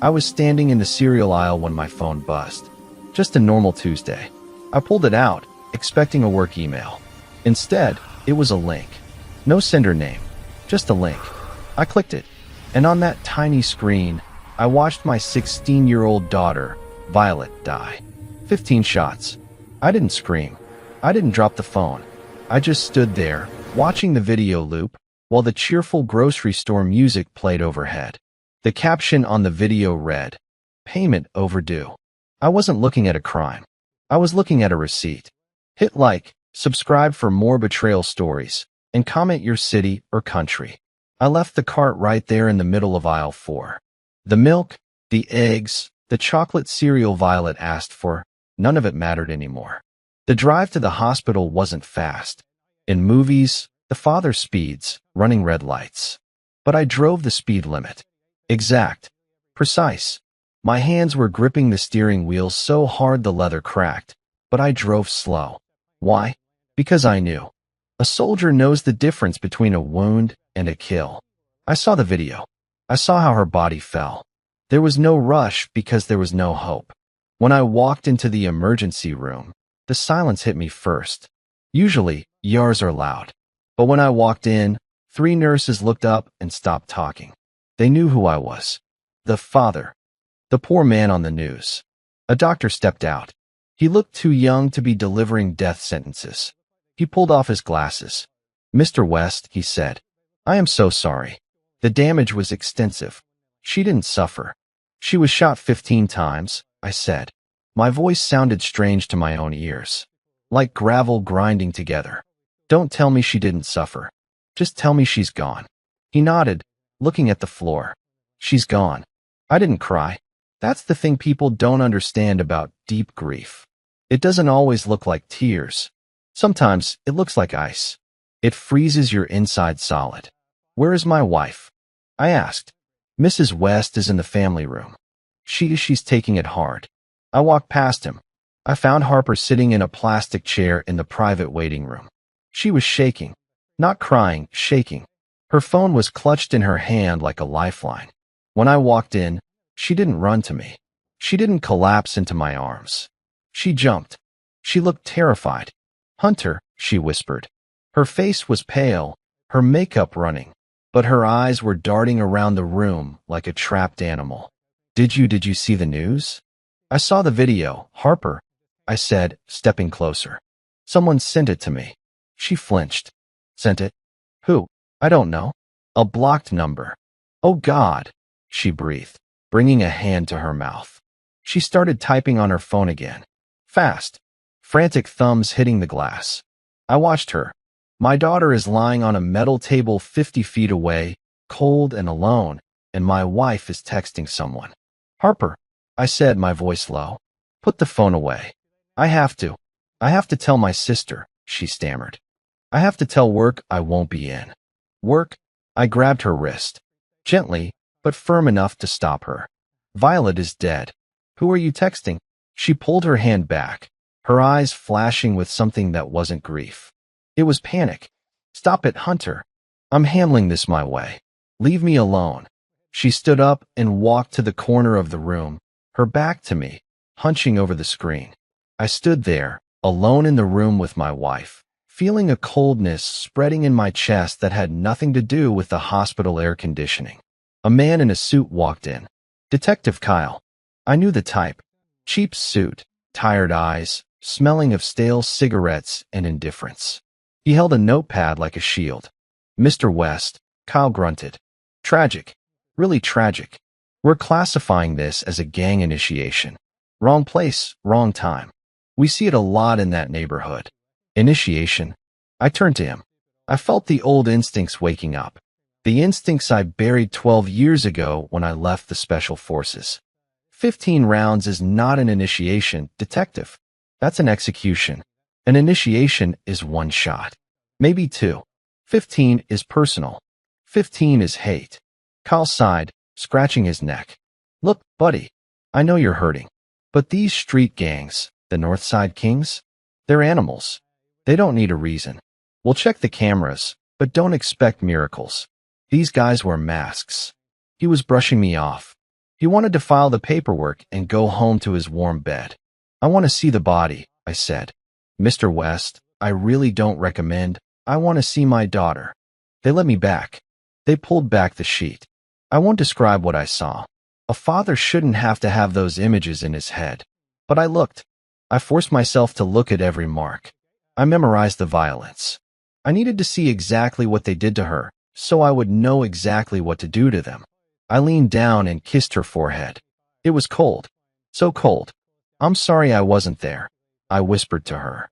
I was standing in the cereal aisle when my phone buzzed. Just a normal Tuesday. I pulled it out, expecting a work email. Instead, it was a link. No sender name, just a link. I clicked it, and on that tiny screen, I watched my 16-year-old daughter, Violet, die. 15 shots. I didn't scream. I didn't drop the phone. I just stood there, watching the video loop, while the cheerful grocery store music played overhead. The caption on the video read, "Payment overdue." I wasn't looking at a crime. I was looking at a receipt. Hit like, subscribe for more betrayal stories, and comment your city or country. I left the cart right there in the middle of aisle 4. The milk, the eggs, the chocolate cereal Violet asked for, none of it mattered anymore. The drive to the hospital wasn't fast. In movies, the father speeds, running red lights. But I drove the speed limit. Exact. Precise. My hands were gripping the steering wheel so hard the leather cracked, but I drove slow. Why? Because I knew. A soldier knows the difference between a wound and a kill. I saw the video. I saw how her body fell. There was no rush because there was no hope. When I walked into the emergency room, the silence hit me first. Usually, ERs are loud. But when I walked in, 3 nurses looked up and stopped talking. They knew who I was. The father. The poor man on the news. A doctor stepped out. He looked too young to be delivering death sentences. He pulled off his glasses. "Mr. West," he said, "I am so sorry. The damage was extensive. She didn't suffer. She was shot 15 times, I said. My voice sounded strange to my own ears. Like gravel grinding together. "Don't tell me she didn't suffer. Just tell me she's gone." He nodded, looking at the floor. "She's gone." I didn't cry. That's the thing people don't understand about deep grief. It doesn't always look like tears. Sometimes it looks like ice. It freezes your inside solid. "Where is my wife?" I asked. "Mrs. West is in the family room. She's taking it hard." I walked past him. I found Harper sitting in a plastic chair in the private waiting room. She was shaking. Not crying, shaking. Her phone was clutched in her hand like a lifeline. When I walked in, she didn't run to me. She didn't collapse into my arms. She jumped. She looked terrified. "Hunter," she whispered. Her face was pale, her makeup running, but her eyes were darting around the room like a trapped animal. Did you see the news?" "I saw the video, Harper," I said, stepping closer. "Someone sent it to me." She flinched. "Sent it? Who?" "I don't know. A blocked number." "Oh God," she breathed, bringing a hand to her mouth. She started typing on her phone again. Fast. Frantic thumbs hitting the glass. I watched her. My daughter is lying on a metal table 50 feet away, cold and alone, and my wife is texting someone. "Harper," I said, my voice low. "Put the phone away. I have to. I have to tell my sister," she stammered. "I have to tell work I won't be in." "Work?" I grabbed her wrist. Gently, but firm enough to stop her. "Violet is dead." "Who are you texting?" She pulled her hand back, her eyes flashing with something that wasn't grief. It was panic. "Stop it, Hunter. I'm handling this my way. Leave me alone." She stood up and walked to the corner of the room, her back to me, hunching over the screen. I stood there, alone in the room with my wife, feeling a coldness spreading in my chest that had nothing to do with the hospital air conditioning. A man in a suit walked in. Detective Kyle. I knew the type. Cheap suit, tired eyes, smelling of stale cigarettes and indifference. He held a notepad like a shield. "Mr. West," Kyle grunted. "Tragic. Really tragic. We're classifying this as a gang initiation. Wrong place, wrong time. We see it a lot in that neighborhood." "Initiation?" I turned to him. I felt the old instincts waking up. The instincts I buried 12 years ago when I left the Special Forces. 15 rounds is not an initiation, detective. That's an execution. An initiation is 1 shot. Maybe 2. 15 is personal. 15 is hate. Kyle sighed, scratching his neck. "Look, buddy, I know you're hurting. But these street gangs, the Northside Kings, they're animals. They don't need a reason. We'll check the cameras, but don't expect miracles. These guys wear masks." He was brushing me off. He wanted to file the paperwork and go home to his warm bed. I want to see the body, I said. Mr. West, I really don't recommend. I want to see my daughter. They let me back. They pulled back the sheet. I won't describe what I saw. A father shouldn't have to have those images in his head. But I looked. I forced myself to look at every mark. I memorized the violence. I needed to see exactly what they did to her, so I would know exactly what to do to them. I leaned down and kissed her forehead. It was cold. So cold. I'm sorry I wasn't there, I whispered to her.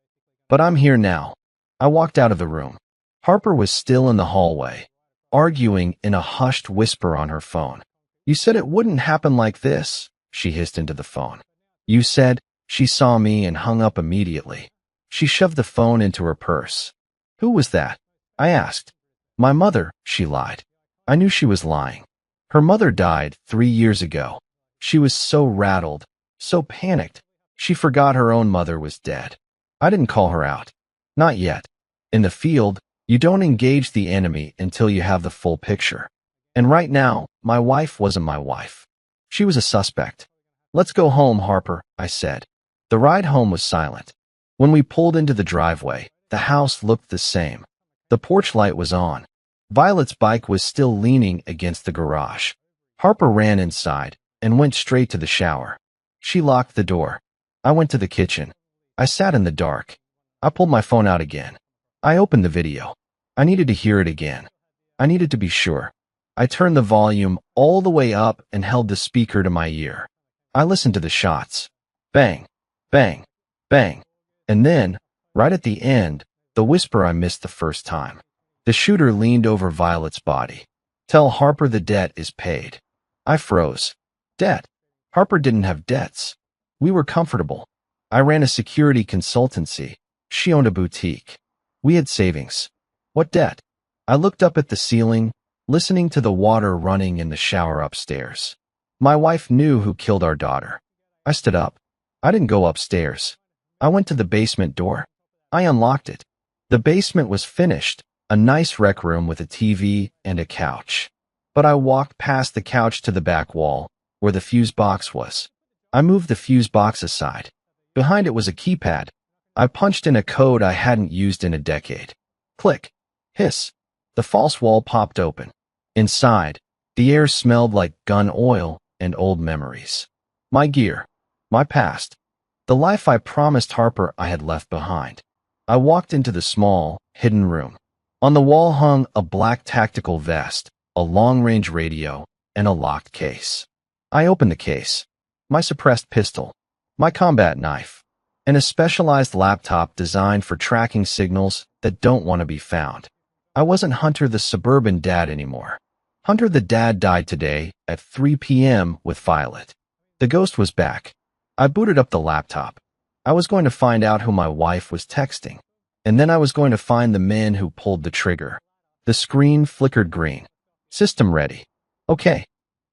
But I'm here now. I walked out of the room. Harper was still in the hallway, arguing in a hushed whisper on her phone. You said it wouldn't happen like this, she hissed into the phone. You said. She saw me and hung up immediately. She shoved the phone into her purse. Who was that? I asked. My mother, she lied. I knew she was lying. Her mother died 3 years ago. She was so rattled, so panicked, she forgot her own mother was dead. I didn't call her out. Not yet. In the field, you don't engage the enemy until you have the full picture. And right now, my wife wasn't my wife. She was a suspect. Let's go home, Harper, I said. The ride home was silent. When we pulled into the driveway, the house looked the same. The porch light was on. Violet's bike was still leaning against the garage. Harper ran inside and went straight to the shower. She locked the door. I went to the kitchen. I sat in the dark. I pulled my phone out again. I opened the video. I needed to hear it again. I needed to be sure. I turned the volume all the way up and held the speaker to my ear. I listened to the shots. Bang, bang, bang. And then, right at the end, the whisper I missed the first time. The shooter leaned over Violet's body. Tell Harper the debt is paid. I froze. Debt? Harper didn't have debts. We were comfortable. I ran a security consultancy. She owned a boutique. We had savings. What debt? I looked up at the ceiling, listening to the water running in the shower upstairs. My wife knew who killed our daughter. I stood up. I didn't go upstairs. I went to the basement door. I unlocked it. The basement was finished, a nice rec room with a TV and a couch. But I walked past the couch to the back wall, where the fuse box was. I moved the fuse box aside. Behind it was a keypad. I punched in a code I hadn't used in a decade. Click. Hiss. The false wall popped open. Inside, the air smelled like gun oil and old memories. My gear. My past. The life I promised Harper I had left behind. I walked into the small, hidden room. On the wall hung a black tactical vest, a long-range radio, and a locked case. I opened the case. My suppressed pistol. My combat knife. And a specialized laptop designed for tracking signals that don't want to be found. I wasn't Hunter the suburban dad anymore. Hunter the dad died today at 3 p.m. with Violet. The ghost was back. I booted up the laptop. I was going to find out who my wife was texting. And then I was going to find the men who pulled the trigger. The screen flickered green. System ready. Okay.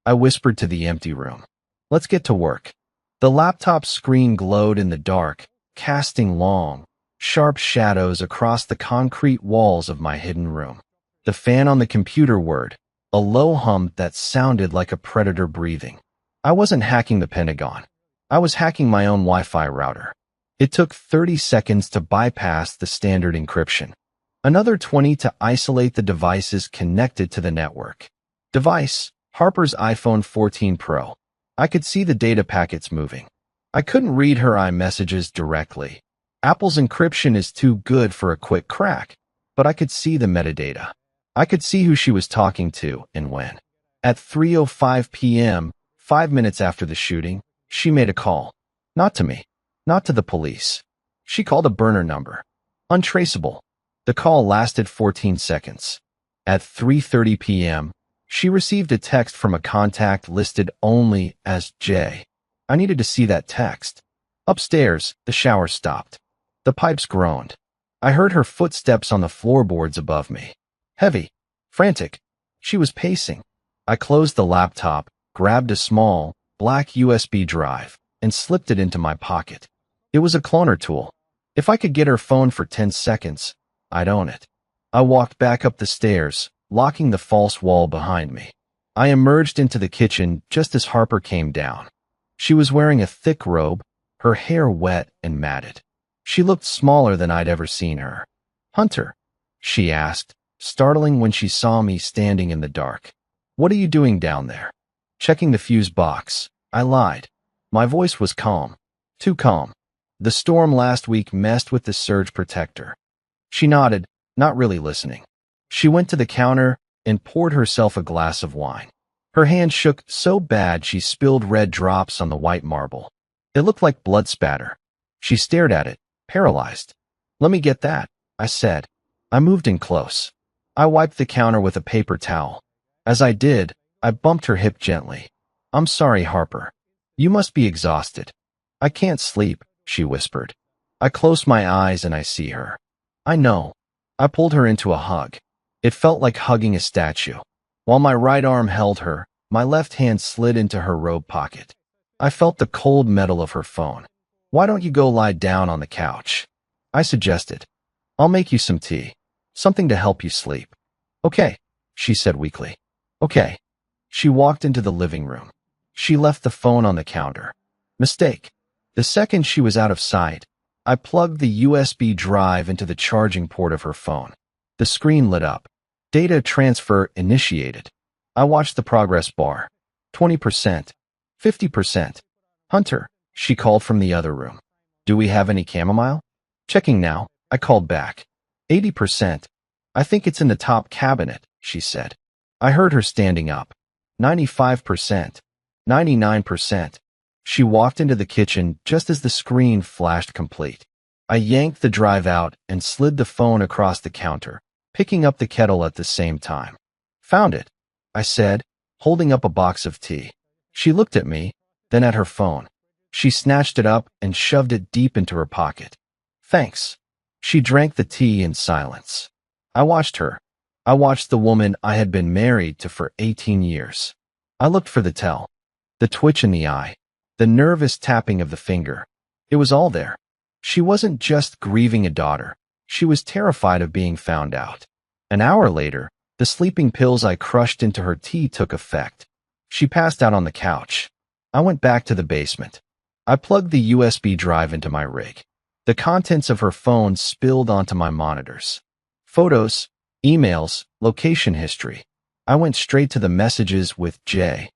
I whispered to the empty room. Let's get to work. The laptop screen glowed in the dark, casting long, sharp shadows across the concrete walls of my hidden room. The fan on the computer whirred, a low hum that sounded like a predator breathing. I wasn't hacking the Pentagon. I was hacking my own Wi-Fi router. It took 30 seconds to bypass the standard encryption. Another 20 to isolate the devices connected to the network. Device, Harper's iPhone 14 Pro. I could see the data packets moving. I couldn't read her iMessages directly. Apple's encryption is too good for a quick crack, but I could see the metadata. I could see who she was talking to and when. At 3:05 p.m., 5 minutes after the shooting, she made a call. Not to me. Not to the police. She called a burner number. Untraceable. The call lasted 14 seconds. At 3:30 p.m., she received a text from a contact listed only as J. I needed to see that text. Upstairs, the shower stopped. The pipes groaned. I heard her footsteps on the floorboards above me. Heavy. Frantic. She was pacing. I closed the laptop, grabbed a small, black USB drive, and slipped it into my pocket. It was a cloner tool. If I could get her phone for 10 seconds, I'd own it. I walked back up the stairs, locking the false wall behind me. I emerged into the kitchen just as Harper came down. She was wearing a thick robe, her hair wet and matted. She looked smaller than I'd ever seen her. "Hunter?" she asked, startling when she saw me standing in the dark. "What are you doing down there?" "Checking the fuse box," I lied. My voice was calm. Too calm. "The storm last week messed with the surge protector." She nodded, not really listening. She went to the counter and poured herself a glass of wine. Her hand shook so bad she spilled red drops on the white marble. It looked like blood spatter. She stared at it, paralyzed. "Let me get that," I said. I moved in close. I wiped the counter with a paper towel. As I did, I bumped her hip gently. "I'm sorry, Harper. You must be exhausted." "I can't sleep," she whispered. I close my eyes and I see her. "I know." I pulled her into a hug. It felt like hugging a statue. While my right arm held her, my left hand slid into her robe pocket. I felt the cold metal of her phone. "Why don't you go lie down on the couch?" I suggested. "I'll make you some tea. Something to help you sleep." "Okay," she said weakly. "Okay." She walked into the living room. She left the phone on the counter. Mistake. The second she was out of sight, I plugged the USB drive into the charging port of her phone. The screen lit up. Data transfer initiated. I watched the progress bar. 20%. 50%. "Hunter," she called from the other room. "Do we have any chamomile?" "Checking now," I called back. 80%. "I think it's in the top cabinet," she said. I heard her standing up. 95%. 99%. She walked into the kitchen just as the screen flashed complete. I yanked the drive out and slid the phone across the counter, picking up the kettle at the same time. "Found it," I said, holding up a box of tea. She looked at me, then at her phone. She snatched it up and shoved it deep into her pocket. "Thanks." She drank the tea in silence. I watched her. I watched the woman I had been married to for 18 years. I looked for the tell. The twitch in the eye. The nervous tapping of the finger. It was all there. She wasn't just grieving a daughter. She was terrified of being found out. An hour later, the sleeping pills I crushed into her tea took effect. She passed out on the couch. I went back to the basement. I plugged the USB drive into my rig. The contents of her phone spilled onto my monitors. Photos, emails, location history. I went straight to the messages with J.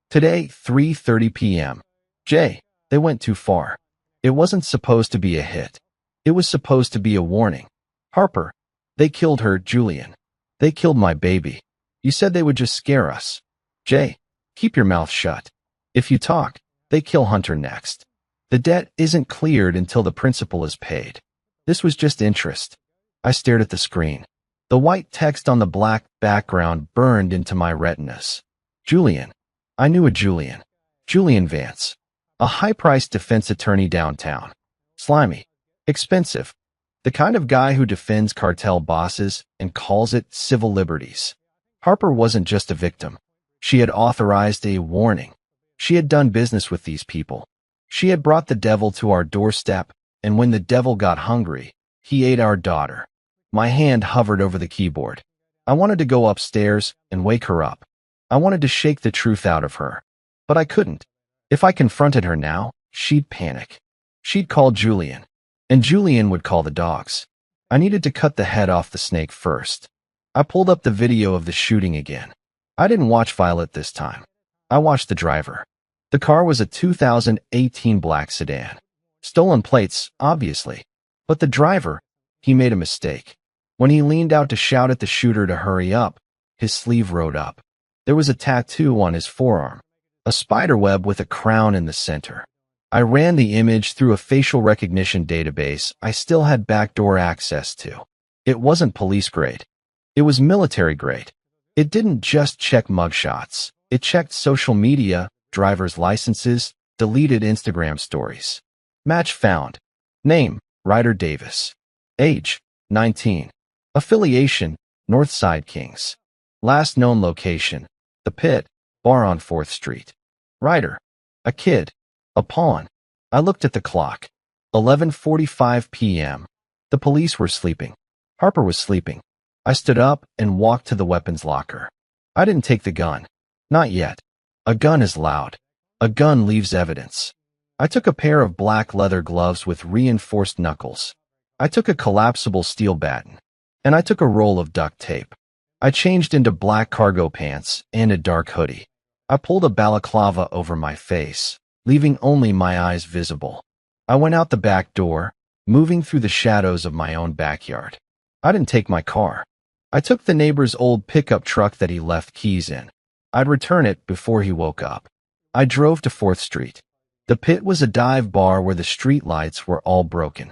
Today, 3:30 p.m. J. They went too far. It wasn't supposed to be a hit. It was supposed to be a warning. Harper. They killed her, Julian. They killed my baby. You said they would just scare us. J. Keep your mouth shut. If you talk, they kill Hunter next. The debt isn't cleared until the principal is paid. This was just interest. I stared at the screen. The white text on the black background burned into my retinas. Julian. I knew a Julian. Julian Vance. A high-priced defense attorney downtown. Slimy. Expensive. The kind of guy who defends cartel bosses and calls it civil liberties. Harper wasn't just a victim. She had authorized a warning. She had done business with these people. She had brought the devil to our doorstep, and when the devil got hungry, he ate our daughter. My hand hovered over the keyboard. I wanted to go upstairs and wake her up. I wanted to shake the truth out of her. But I couldn't. If I confronted her now, she'd panic. She'd call Julian. And Julian would call the dogs. I needed to cut the head off the snake first. I pulled up the video of the shooting again. I didn't watch Violet this time. I watched the driver. The car was a 2018 black sedan. Stolen plates, obviously. But the driver, he made a mistake. When he leaned out to shout at the shooter to hurry up, his sleeve rode up. There was a tattoo on his forearm. A spiderweb with a crown in the center. I ran the image through a facial recognition database I still had backdoor access to. It wasn't police grade. It was military grade. It didn't just check mugshots. It checked social media, driver's licenses, deleted Instagram stories. Match found. Name, Ryder Davis. Age, 19. Affiliation, Northside Kings. Last known location, The Pit, bar on 4th Street. Ryder, a kid, a pawn. I looked at the clock. 11:45 p.m. The police were sleeping. Harper was sleeping. I stood up and walked to the weapons locker. I didn't take the gun. Not yet. A gun is loud. A gun leaves evidence. I took a pair of black leather gloves with reinforced knuckles. I took a collapsible steel baton. And I took a roll of duct tape. I changed into black cargo pants and a dark hoodie. I pulled a balaclava over my face, leaving only my eyes visible. I went out the back door, moving through the shadows of my own backyard. I didn't take my car. I took the neighbor's old pickup truck that he left keys in. I'd return it before he woke up. I drove to 4th Street. The Pit was a dive bar where the street lights were all broken.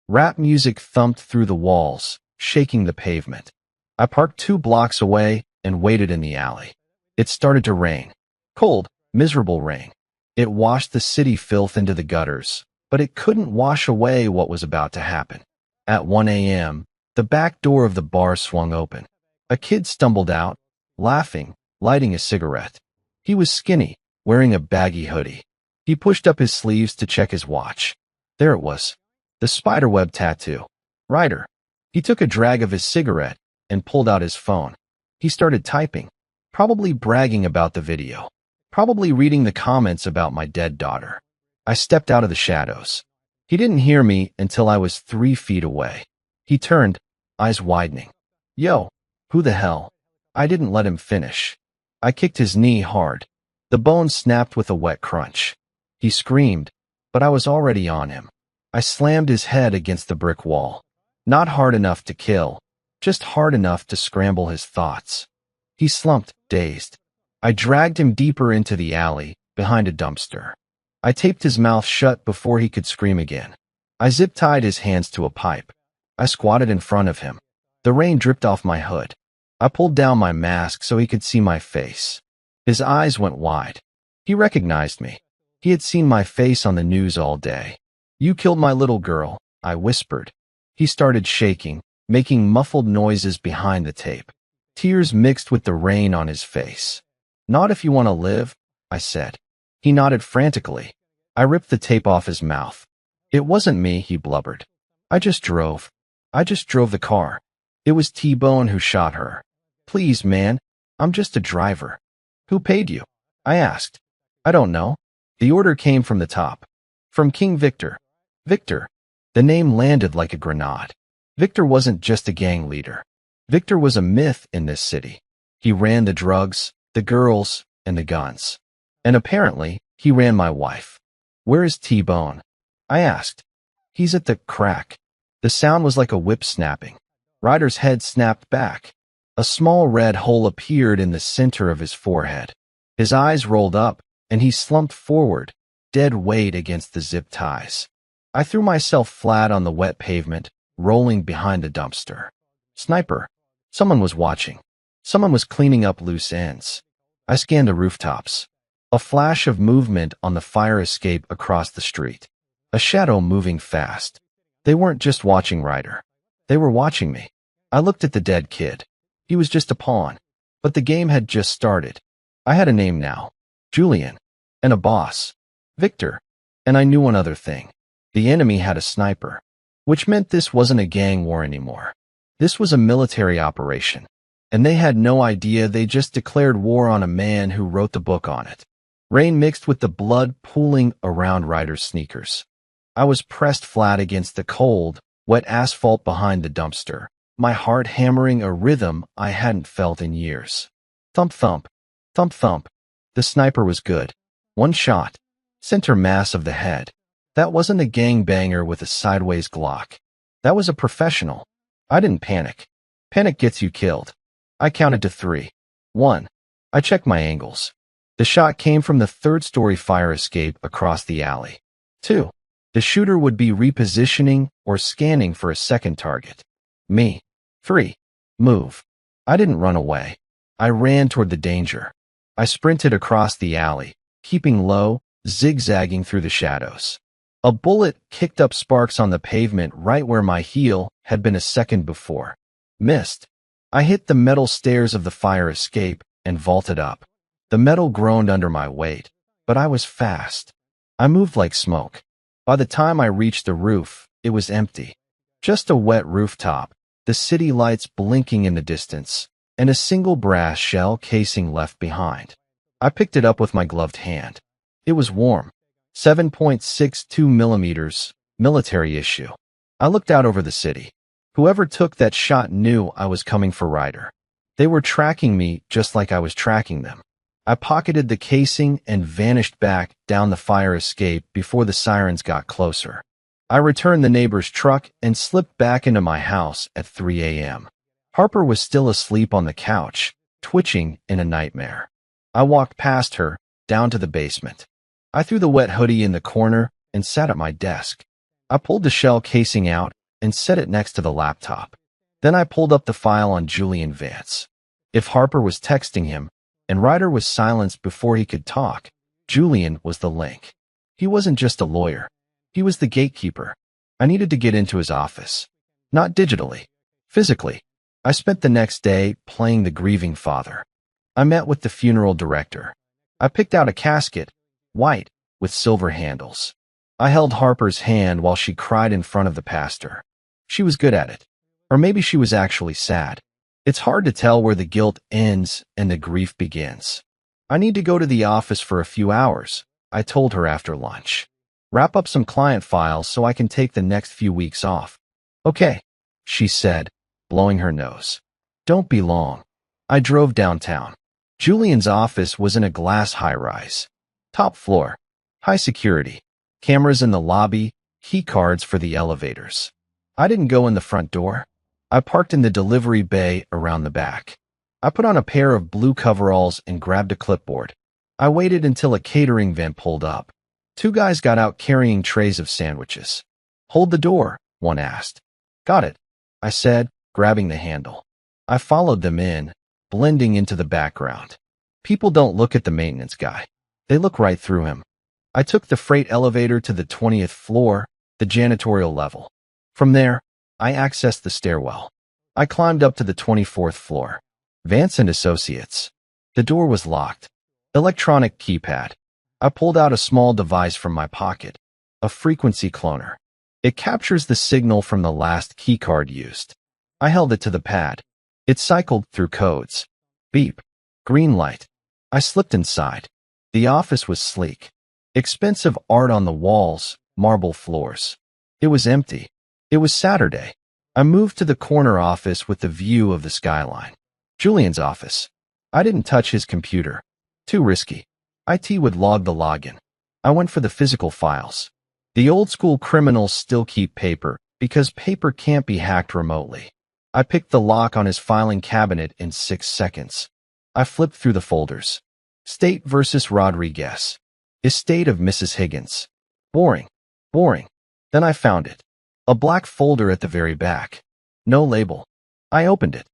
Rap music thumped through the walls, shaking the pavement. I parked 2 blocks away and waited in the alley. It started to rain. Cold, miserable rain. It washed the city filth into the gutters, but it couldn't wash away what was about to happen. At 1 a.m., the back door of the bar swung open. A kid stumbled out, laughing, lighting a cigarette. He was skinny, wearing a baggy hoodie. He pushed up his sleeves to check his watch. There it was. The spiderweb tattoo. Ryder. He took a drag of his cigarette and pulled out his phone. He started typing, probably bragging about the video, probably reading the comments about my dead daughter. I stepped out of the shadows. He didn't hear me until I was 3 feet away. He turned, eyes widening. Yo, who the hell? I didn't let him finish. I kicked his knee hard. The bone snapped with a wet crunch. He screamed, but I was already on him. I slammed his head against the brick wall. Not hard enough to kill, just hard enough to scramble his thoughts. He slumped, dazed. I dragged him deeper into the alley, behind a dumpster. I taped his mouth shut before he could scream again. I zip-tied his hands to a pipe. I squatted in front of him. The rain dripped off my hood. I pulled down my mask so he could see my face. His eyes went wide. He recognized me. He had seen my face on the news all day. You killed my little girl, I whispered. He started shaking, making muffled noises behind the tape. Tears mixed with the rain on his face. Not if you want to live, I said. He nodded frantically. I ripped the tape off his mouth. It wasn't me, he blubbered. I just drove the car. It was T-Bone who shot her. Please, man, I'm just a driver. Who paid you? I asked. I don't know. The order came from the top. From King Victor. Victor. The name landed like a grenade. Victor wasn't just a gang leader. Victor was a myth in this city. He ran the drugs, the girls, and the guns. And apparently, he ran my wife. Where is T-Bone? I asked. He's at the crack. The sound was like a whip snapping. Ryder's head snapped back. A small red hole appeared in the center of his forehead. His eyes rolled up, and he slumped forward, dead weight against the zip ties. I threw myself flat on the wet pavement, rolling behind the dumpster. Sniper. Someone was watching. Someone was cleaning up loose ends. I scanned the rooftops. A flash of movement on the fire escape across the street. A shadow moving fast. They weren't just watching Ryder. They were watching me. I looked at the dead kid. He was just a pawn. But the game had just started. I had a name now. Julian. And a boss. Victor. And I knew one other thing. The enemy had a sniper. Which meant this wasn't a gang war anymore. This was a military operation. And they had no idea they just declared war on a man who wrote the book on it. Rain mixed with the blood pooling around Ryder's sneakers. I was pressed flat against the cold, wet asphalt behind the dumpster, my heart hammering a rhythm I hadn't felt in years. Thump thump, thump thump. The sniper was good. One shot. Center mass of the head. That wasn't a gangbanger with a sideways Glock. That was a professional. I didn't panic. Panic gets you killed. I counted to 3. 1. I checked my angles. The shot came from the 3rd-story fire escape across the alley. 2. The shooter would be repositioning or scanning for a second target. Me. 3. Move. I didn't run away. I ran toward the danger. I sprinted across the alley, keeping low, zigzagging through the shadows. A bullet kicked up sparks on the pavement right where my heel had been a second before. Missed. I hit the metal stairs of the fire escape and vaulted up. The metal groaned under my weight, but I was fast. I moved like smoke. By the time I reached the roof, it was empty. Just a wet rooftop, the city lights blinking in the distance, and a single brass shell casing left behind. I picked it up with my gloved hand. It was warm. 7.62 millimeters, military issue. I looked out over the city. Whoever took that shot knew I was coming for Ryder. They were tracking me just like I was tracking them. I pocketed the casing and vanished back down the fire escape before the sirens got closer. I returned the neighbor's truck and slipped back into my house at 3 a.m. Harper was still asleep on the couch, twitching in a nightmare. I walked past her, down to the basement. I threw the wet hoodie in the corner and sat at my desk. I pulled the shell casing out and set it next to the laptop. Then I pulled up the file on Julian Vance. If Harper was texting him, and Ryder was silenced before he could talk, Julian was the link. He wasn't just a lawyer. He was the gatekeeper. I needed to get into his office. Not digitally. Physically. I spent the next day playing the grieving father. I met with the funeral director. I picked out a casket, white, with silver handles. I held Harper's hand while she cried in front of the pastor. She was good at it. Or maybe she was actually sad. It's hard to tell where the guilt ends and the grief begins. I need to go to the office for a few hours, I told her after lunch. Wrap up some client files so I can take the next few weeks off. Okay, she said, blowing her nose. Don't be long. I drove downtown. Julian's office was in a glass high-rise. Top floor. High security. Cameras in the lobby, key cards for the elevators. I didn't go in the front door. I parked in the delivery bay around the back. I put on a pair of blue coveralls and grabbed a clipboard. I waited until a catering van pulled up. Two guys got out carrying trays of sandwiches. Hold the door, one asked. Got it, I said, grabbing the handle. I followed them in, blending into the background. People don't look at the maintenance guy. They look right through him. I took the freight elevator to the 20th floor, the janitorial level. From there, I accessed the stairwell. I climbed up to the 24th floor. Vance and Associates. The door was locked. Electronic keypad. I pulled out a small device from my pocket. A frequency cloner. It captures the signal from the last keycard used. I held it to the pad. It cycled through codes. Beep. Green light. I slipped inside. The office was sleek. Expensive art on the walls, marble floors. It was empty. It was Saturday. I moved to the corner office with the view of the skyline. Julian's office. I didn't touch his computer. Too risky. IT would log the login. I went for the physical files. The old-school criminals still keep paper, because paper can't be hacked remotely. I picked the lock on his filing cabinet in 6 seconds. I flipped through the folders. State versus Rodriguez. Estate of Mrs. Higgins. Boring. Boring. Then I found it. A black folder at the very back. No label. I opened it.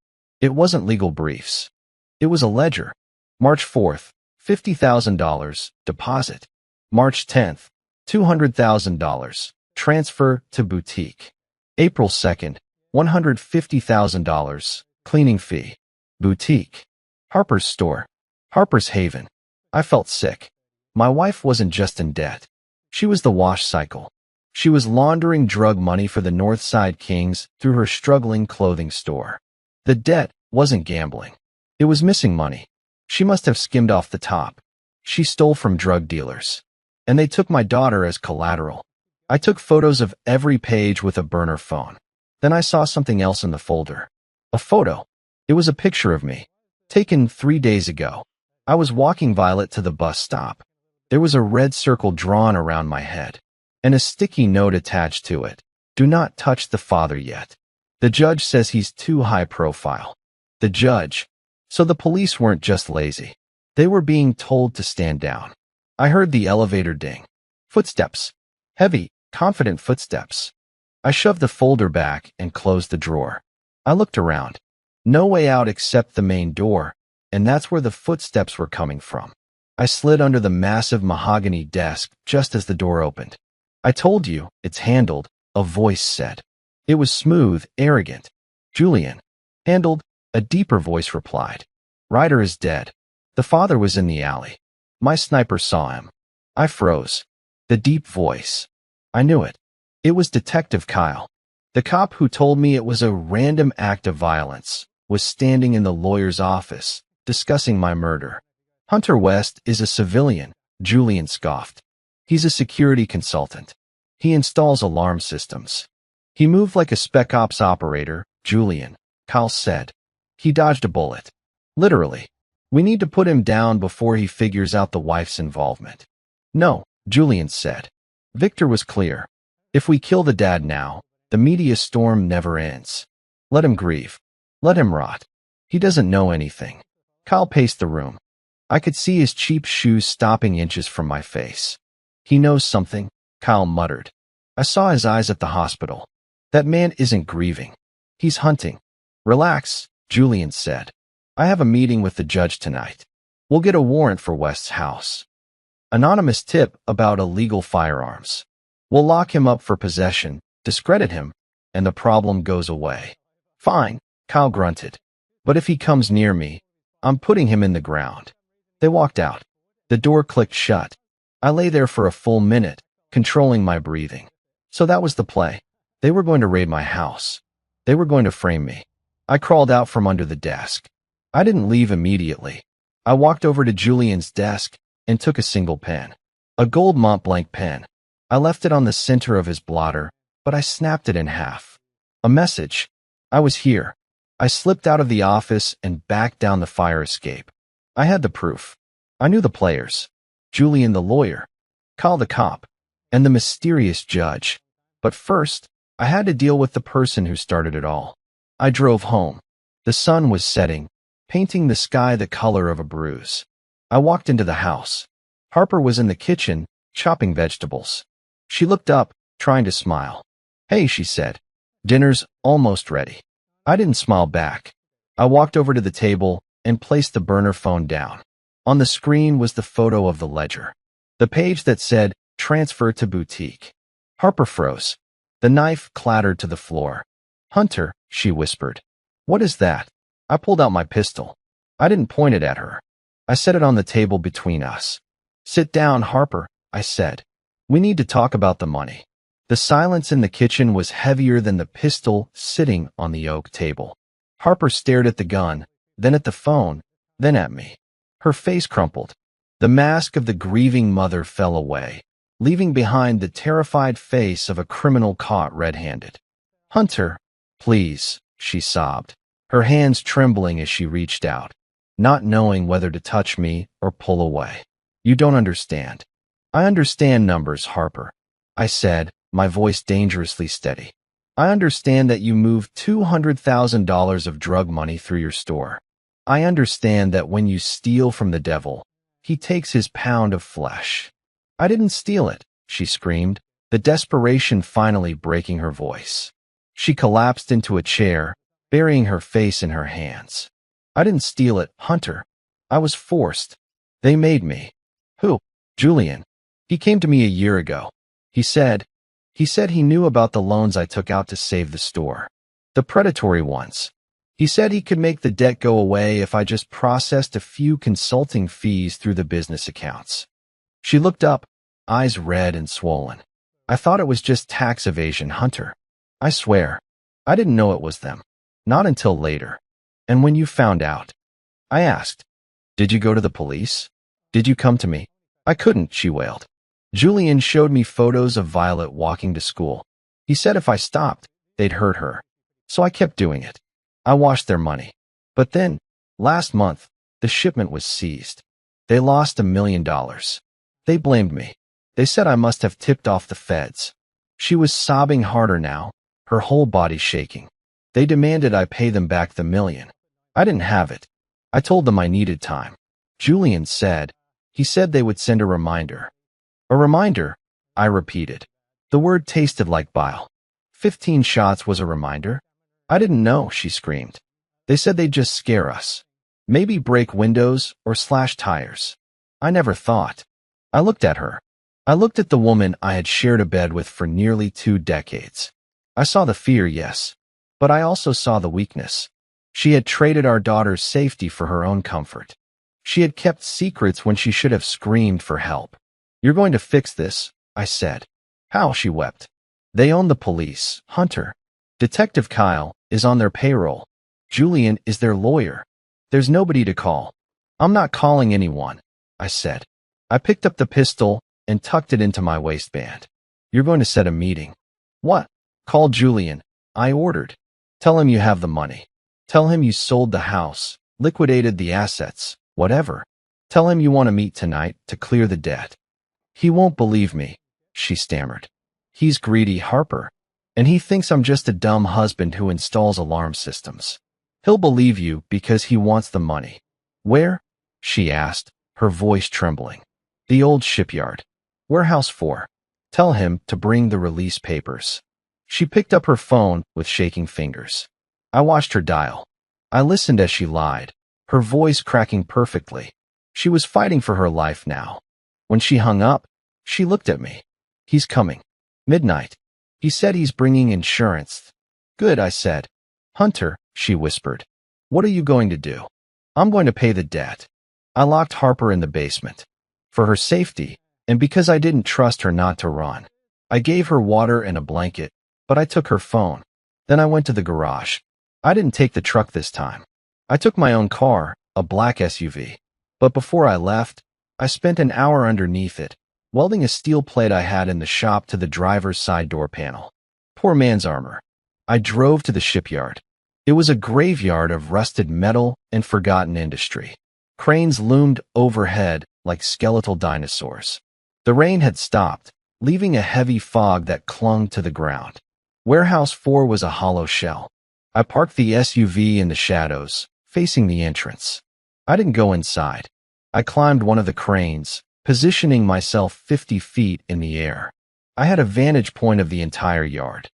It wasn't legal briefs. It was a ledger. March 4th, $50,000, deposit. March 10th, $200,000, transfer to boutique. April 2nd, $150,000, cleaning fee. Boutique. Harper's store. Harper's Haven. I felt sick. My wife wasn't just in debt. She was the wash cycle. She was laundering drug money for the Northside Kings through her struggling clothing store. The debt wasn't gambling. It was missing money. She must have skimmed off the top. She stole from drug dealers. And they took my daughter as collateral. I took photos of every page with a burner phone. Then I saw something else in the folder. A photo. It was a picture of me. Taken 3 days ago. I was walking Violet to the bus stop. There was a red circle drawn around my head. And a sticky note attached to it. Do not touch the father yet. The judge says he's too high profile. The judge. So the police weren't just lazy. They were being told to stand down. I heard the elevator ding. Footsteps. Heavy, confident footsteps. I shoved the folder back and closed the drawer. I looked around. No way out except the main door, and that's where the footsteps were coming from. I slid under the massive mahogany desk just as the door opened. I told you, it's handled, a voice said. It was smooth, arrogant. Julian. Handled, a deeper voice replied. Ryder is dead. The father was in the alley. My sniper saw him. I froze. The deep voice. I knew it. It was Detective Kyle. The cop who told me it was a random act of violence was standing in the lawyer's office, discussing my murder. Hunter West is a civilian, Julian scoffed. He's a security consultant. He installs alarm systems. He moved like a spec ops operator, Julian, Kyle said. He dodged a bullet. Literally. We need to put him down before he figures out the wife's involvement. No, Julian said. Victor was clear. If we kill the dad now, the media storm never ends. Let him grieve. Let him rot. He doesn't know anything. Kyle paced the room. I could see his cheap shoes stopping inches from my face. He knows something, Kyle muttered. I saw his eyes at the hospital. That man isn't grieving. He's hunting. Relax, Julian said. I have a meeting with the judge tonight. We'll get a warrant for West's house. Anonymous tip about illegal firearms. We'll lock him up for possession, discredit him, and the problem goes away. Fine, Kyle grunted. But if he comes near me, I'm putting him in the ground. They walked out. The door clicked shut. I lay there for a full minute, controlling my breathing. So that was the play. They were going to raid my house. They were going to frame me. I crawled out from under the desk. I didn't leave immediately. I walked over to Julian's desk and took a single pen. A gold Mont Blanc pen. I left it on the center of his blotter, but I snapped it in half. A message. I was here. I slipped out of the office and backed down the fire escape. I had the proof. I knew the players. Julian the lawyer, Kyle the cop, and the mysterious judge. But first, I had to deal with the person who started it all. I drove home. The sun was setting, painting the sky the color of a bruise. I walked into the house. Harper was in the kitchen, chopping vegetables. She looked up, trying to smile. Hey, she said. Dinner's almost ready. I didn't smile back. I walked over to the table and placed the burner phone down. On the screen was the photo of the ledger. The page that said, transfer to boutique. Harper froze. The knife clattered to the floor. Hunter, she whispered. What is that? I pulled out my pistol. I didn't point it at her. I set it on the table between us. Sit down, Harper, I said. We need to talk about the money. The silence in the kitchen was heavier than the pistol sitting on the oak table. Harper stared at the gun, then at the phone, then at me. Her face crumpled. The mask of the grieving mother fell away, leaving behind the terrified face of a criminal caught red-handed. Hunter, please, she sobbed, her hands trembling as she reached out, not knowing whether to touch me or pull away. You don't understand. I understand numbers, Harper, I said, my voice dangerously steady. I understand that you moved $200,000 of drug money through your store. I understand that when you steal from the devil, he takes his pound of flesh. I didn't steal it, she screamed, the desperation finally breaking her voice. She collapsed into a chair, burying her face in her hands. I didn't steal it, Hunter. I was forced. They made me. Who? Julian. He came to me a year ago. He said he knew about the loans I took out to save the store. The predatory ones. He said he could make the debt go away if I just processed a few consulting fees through the business accounts. She looked up, eyes red and swollen. I thought it was just tax evasion, Hunter. I swear. I didn't know it was them. Not until later. And when you found out, I asked, did you go to the police? Did you come to me? I couldn't, she wailed. Julian showed me photos of Violet walking to school. He said if I stopped, they'd hurt her. So I kept doing it. I washed their money. But then, last month, the shipment was seized. They lost $1 million. They blamed me. They said I must have tipped off the feds. She was sobbing harder now, her whole body shaking. They demanded I pay them back the $1 million. I didn't have it. I told them I needed time. Julian said, he said they would send a reminder. A reminder, I repeated. The word tasted like bile. 15 shots was a reminder? I didn't know, she screamed. They said they'd just scare us. Maybe break windows or slash tires. I never thought. I looked at her. I looked at the woman I had shared a bed with for nearly 2 decades. I saw the fear, yes, but I also saw the weakness. She had traded our daughter's safety for her own comfort. She had kept secrets when she should have screamed for help. You're going to fix this, I said. How? She wept. They own the police, Hunter. Detective Kyle is on their payroll. Julian is their lawyer. There's nobody to call. I'm not calling anyone, I said. I picked up the pistol and tucked it into my waistband. You're going to set a meeting. What? Call Julian. I ordered. Tell him you have the money. Tell him you sold the house, liquidated the assets, whatever. Tell him you want to meet tonight to clear the debt. He won't believe me, she stammered. He's greedy, Harper. And he thinks I'm just a dumb husband who installs alarm systems. He'll believe you because he wants the money. Where? She asked, her voice trembling. The old shipyard. Warehouse 4. Tell him to bring the release papers. She picked up her phone with shaking fingers. I watched her dial. I listened as she lied, her voice cracking perfectly. She was fighting for her life now. When she hung up, she looked at me. He's coming. Midnight. He said he's bringing insurance. Good, I said. Hunter, she whispered. What are you going to do? I'm going to pay the debt. I locked Harper in the basement. For her safety, and because I didn't trust her not to run. I gave her water and a blanket, but I took her phone. Then I went to the garage. I didn't take the truck this time. I took my own car, a black SUV. But before I left, I spent an hour underneath it, welding a steel plate I had in the shop to the driver's side door panel. Poor man's armor. I drove to the shipyard. It was a graveyard of rusted metal and forgotten industry. Cranes loomed overhead like skeletal dinosaurs. The rain had stopped, leaving a heavy fog that clung to the ground. Warehouse 4 was a hollow shell. I parked the SUV in the shadows, facing the entrance. I didn't go inside. I climbed one of the cranes, positioning myself 50 feet in the air. I had a vantage point of the entire yard.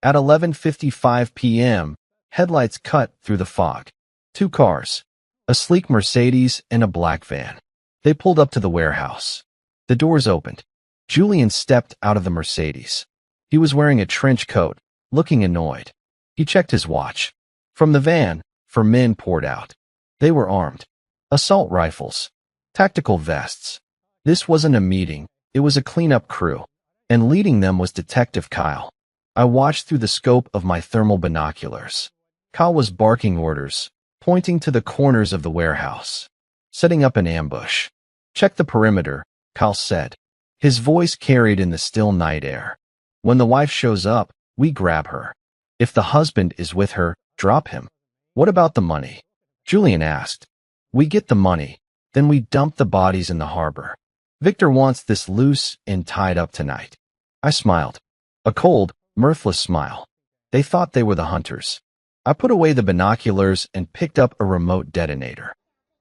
At 11:55 p.m., headlights cut through the fog. 2 cars, a sleek Mercedes and a black van. They pulled up to the warehouse. The doors opened. Julian stepped out of the Mercedes. He was wearing a trench coat, looking annoyed. He checked his watch. From the van, 4 men poured out. They were armed. Assault rifles. Tactical vests. This wasn't a meeting, it was a cleanup crew. And leading them was Detective Kyle. I watched through the scope of my thermal binoculars. Kyle was barking orders, pointing to the corners of the warehouse. Setting up an ambush. Check the perimeter, Kyle said. His voice carried in the still night air. When the wife shows up, we grab her. If the husband is with her, drop him. What about the money? Julian asked. We get the money, then we dump the bodies in the harbor. Victor wants this loose and tied up tonight. I smiled. A cold, mirthless smile. They thought they were the hunters. I put away the binoculars and picked up a remote detonator.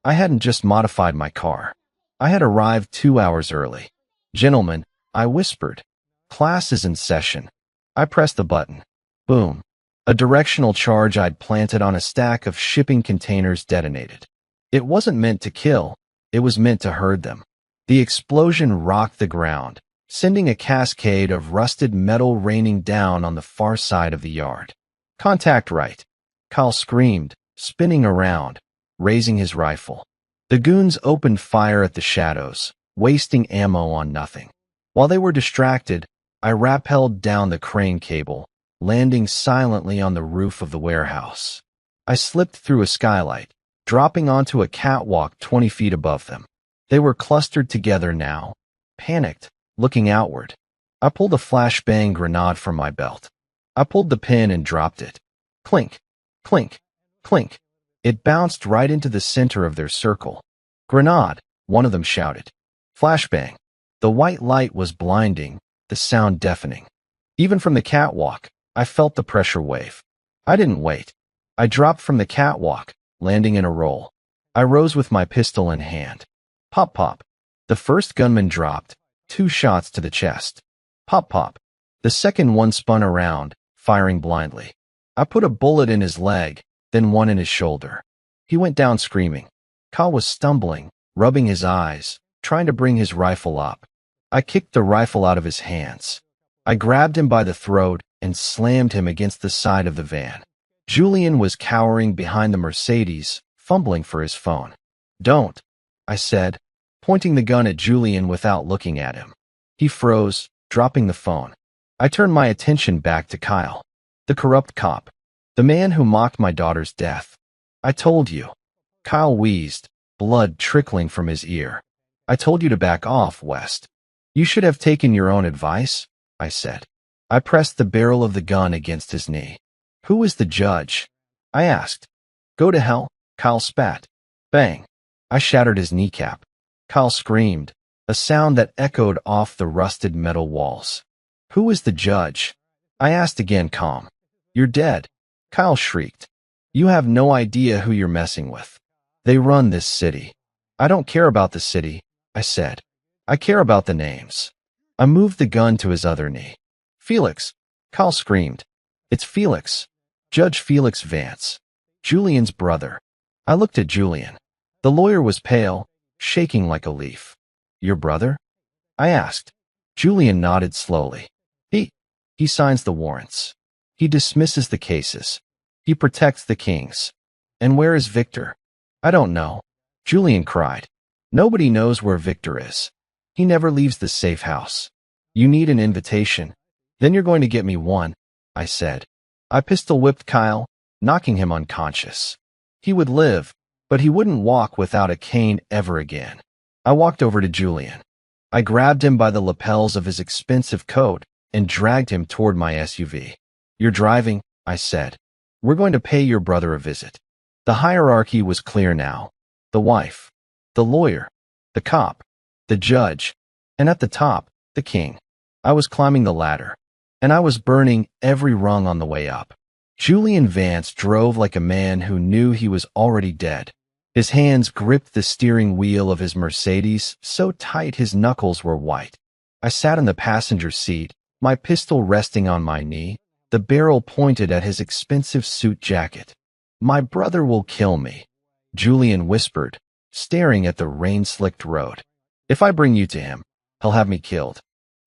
I hadn't just modified my car. I had arrived 2 hours early. Gentlemen, I whispered. Class is in session. I pressed the button. Boom. A directional charge I'd planted on a stack of shipping containers detonated. It wasn't meant to kill, it was meant to herd them. The explosion rocked the ground, sending a cascade of rusted metal raining down on the far side of the yard. Contact right. Kyle screamed, spinning around, raising his rifle. The goons opened fire at the shadows, wasting ammo on nothing. While they were distracted, I rappelled down the crane cable, landing silently on the roof of the warehouse. I slipped through a skylight, dropping onto a catwalk 20 feet above them. They were clustered together now, panicked, looking outward. I pulled a flashbang grenade from my belt. I pulled the pin and dropped it. Clink, clink, clink. It bounced right into the center of their circle. Grenade, one of them shouted. Flashbang. The white light was blinding, the sound deafening. Even from the catwalk, I felt the pressure wave. I didn't wait. I dropped from the catwalk, landing in a roll. I rose with my pistol in hand. Pop pop. The first gunman dropped, 2 shots to the chest. Pop pop. The second one spun around, firing blindly. I put a bullet in his leg, then one in his shoulder. He went down screaming. Kyle was stumbling, rubbing his eyes, trying to bring his rifle up. I kicked the rifle out of his hands. I grabbed him by the throat and slammed him against the side of the van. Julian was cowering behind the Mercedes, fumbling for his phone. Don't, I said, pointing the gun at Julian without looking at him. He froze, dropping the phone. I turned my attention back to Kyle. The corrupt cop. The man who mocked my daughter's death. I told you. Kyle wheezed, blood trickling from his ear. I told you to back off, West. You should have taken your own advice, I said. I pressed the barrel of the gun against his knee. Who is the judge? I asked. Go to hell, Kyle spat. Bang. I shattered his kneecap. Kyle screamed, a sound that echoed off the rusted metal walls. Who is the judge? I asked again, calm. You're dead. Kyle shrieked. You have no idea who you're messing with. They run this city. I don't care about the city, I said. I care about the names. I moved the gun to his other knee. Felix. Kyle screamed. It's Felix. Judge Felix Vance. Julian's brother. I looked at Julian. The lawyer was pale, shaking like a leaf. Your brother? I asked. Julian nodded slowly. He signs the warrants. He dismisses the cases. He protects the kings. And where is Victor? I don't know. Julian cried. Nobody knows where Victor is. He never leaves the safe house. You need an invitation. Then you're going to get me one, I said. I pistol-whipped Kyle, knocking him unconscious. He would live, but he wouldn't walk without a cane ever again. I walked over to Julian. I grabbed him by the lapels of his expensive coat and dragged him toward my SUV. You're driving, I said. We're going to pay your brother a visit. The hierarchy was clear now. The wife, the lawyer, the cop, the judge, and at the top, the king. I was climbing the ladder, and I was burning every rung on the way up. Julian Vance drove like a man who knew he was already dead. His hands gripped the steering wheel of his Mercedes so tight his knuckles were white. I sat in the passenger seat, my pistol resting on my knee, the barrel pointed at his expensive suit jacket. My brother will kill me, Julian whispered, staring at the rain-slicked road. If I bring you to him, he'll have me killed.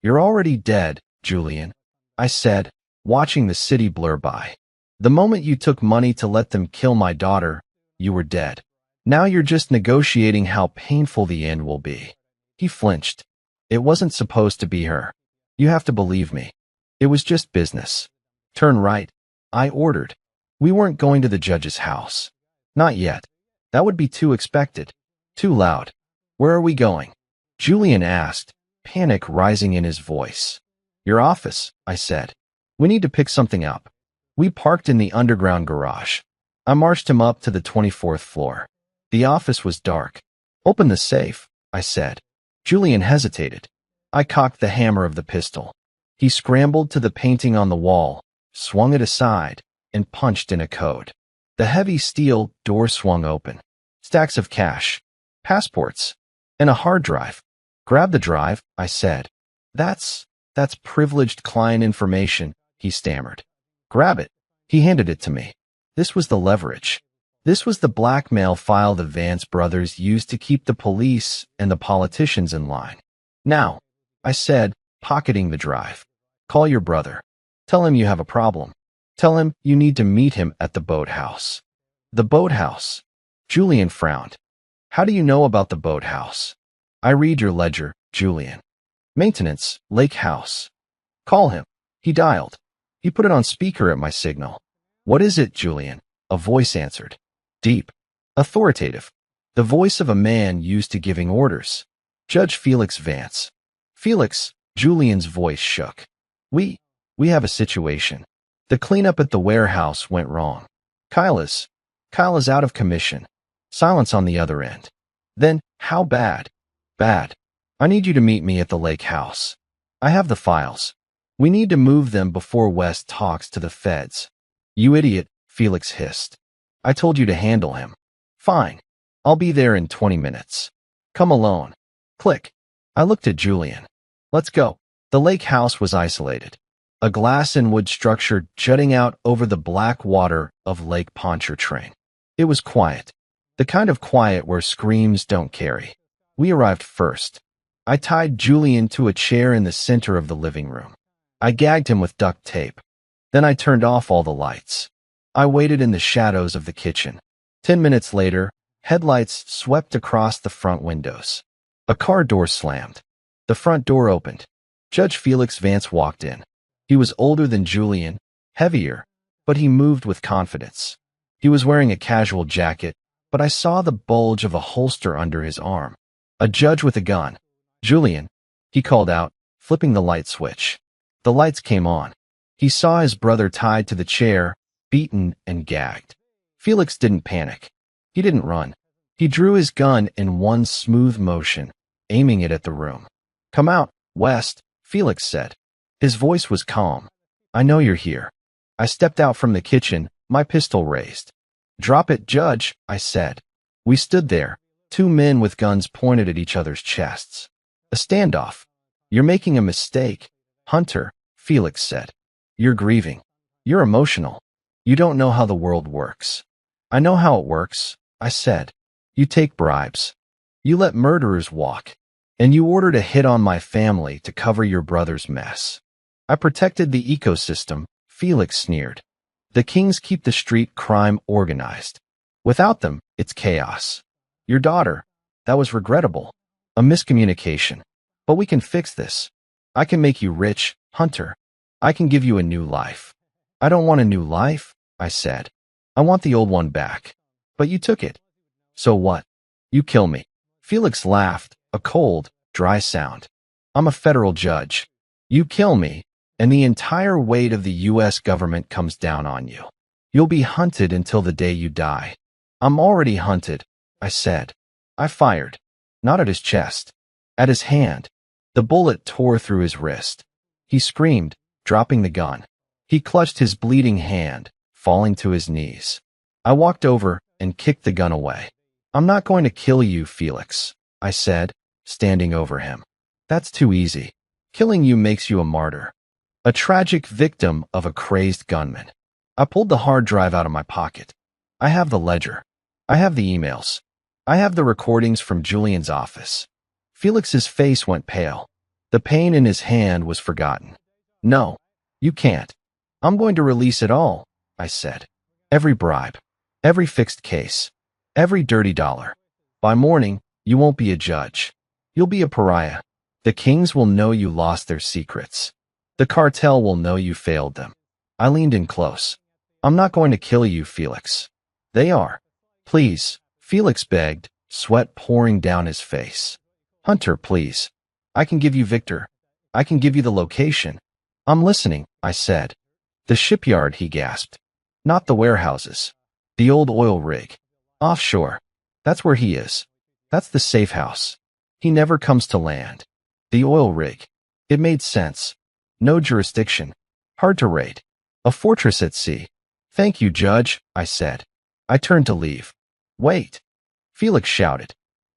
You're already dead, Julian, I said, watching the city blur by. The moment you took money to let them kill my daughter, you were dead. Now you're just negotiating how painful the end will be. He flinched. It wasn't supposed to be her. You have to believe me. It was just business. Turn right, I ordered. We weren't going to the judge's house. Not yet. That would be too expected. Too loud. Where are we going? Julian asked, panic rising in his voice. Your office, I said. We need to pick something up. We parked in the underground garage. I marched him up to the 24th floor. The office was dark. Open the safe, I said. Julian hesitated. I cocked the hammer of the pistol. He scrambled to the painting on the wall, swung it aside, and punched in a code. The heavy steel door swung open. Stacks of cash, passports, and a hard drive. Grab the drive, I said. That's privileged client information, he stammered. Grab it. He handed it to me. This was the leverage. This was the blackmail file the Vance brothers used to keep the police and the politicians in line. Now, I said, pocketing the drive. Call your brother. Tell him you have a problem. Tell him you need to meet him at the boathouse. The boathouse. Julian frowned. How do you know about the boathouse? I read your ledger, Julian. Maintenance, Lake House. Call him. He dialed. He put it on speaker at my signal. What is it, Julian? A voice answered. Deep. Authoritative. The voice of a man used to giving orders. Judge Felix Vance. Felix, Julian's voice shook. We have a situation. The cleanup at the warehouse went wrong. Kyle is out of commission. Silence on the other end. Then, how bad? Bad. I need you to meet me at the lake house. I have the files. We need to move them before West talks to the feds. You idiot, Felix hissed. I told you to handle him. Fine. I'll be there in 20 minutes. Come alone. Click. I looked at Julian. Let's go. The lake house was isolated. A glass and wood structure jutting out over the black water of Lake Pontchartrain. It was quiet. The kind of quiet where screams don't carry. We arrived first. I tied Julian to a chair in the center of the living room. I gagged him with duct tape. Then I turned off all the lights. I waited in the shadows of the kitchen. 10 minutes later, headlights swept across the front windows. A car door slammed. The front door opened. Judge Felix Vance walked in. He was older than Julian, heavier, but he moved with confidence. He was wearing a casual jacket, but I saw the bulge of a holster under his arm. A judge with a gun. Julian, he called out, flipping the light switch. The lights came on. He saw his brother tied to the chair, beaten and gagged. Felix didn't panic. He didn't run. He drew his gun in one smooth motion, aiming it at the room. "Come out, West," Felix said. His voice was calm. "I know you're here." I stepped out from the kitchen, my pistol raised. "Drop it, Judge," I said. We stood there, two men with guns pointed at each other's chests. A standoff. "You're making a mistake, Hunter," Felix said. "You're grieving. You're emotional. You don't know how the world works." "I know how it works," I said. "You take bribes. You let murderers walk. And you ordered a hit on my family to cover your brother's mess." "I protected the ecosystem," Felix sneered. "The kings keep the street crime organized. Without them, it's chaos. Your daughter, that was regrettable. A miscommunication. But we can fix this. I can make you rich, Hunter. I can give you a new life." "I don't want a new life," I said. "I want the old one back." "But you took it." "So what? You kill me." Felix laughed, a cold, dry sound. "I'm a federal judge. You kill me, and the entire weight of the U.S. government comes down on you. You'll be hunted until the day you die." "I'm already hunted," I said. I fired. Not at his chest. At his hand. The bullet tore through his wrist. He screamed, dropping the gun. He clutched his bleeding hand, falling to his knees. I walked over and kicked the gun away. "I'm not going to kill you, Felix," I said, standing over him. "That's too easy. Killing you makes you a martyr. A tragic victim of a crazed gunman." I pulled the hard drive out of my pocket. I have the ledger. I have the emails. I have the recordings from Julian's office. Felix's face went pale. The pain in his hand was forgotten. "No, you can't. I'm going to release it all," I said. "Every bribe. Every fixed case. Every dirty dollar. By morning, you won't be a judge. You'll be a pariah. The kings will know you lost their secrets. The cartel will know you failed them." I leaned in close. "I'm not going to kill you, Felix." "They are." "Please," Felix begged, sweat pouring down his face. "Hunter, please. I can give you Victor. I can give you the location." "I'm listening," I said. "The shipyard," he gasped. "Not the warehouses. The old oil rig. Offshore. That's where he is. That's the safe house. He never comes to land. The oil rig." It made sense. No jurisdiction. Hard to raid. A fortress at sea. "Thank you, Judge," I said. I turned to leave. "Wait." Felix shouted.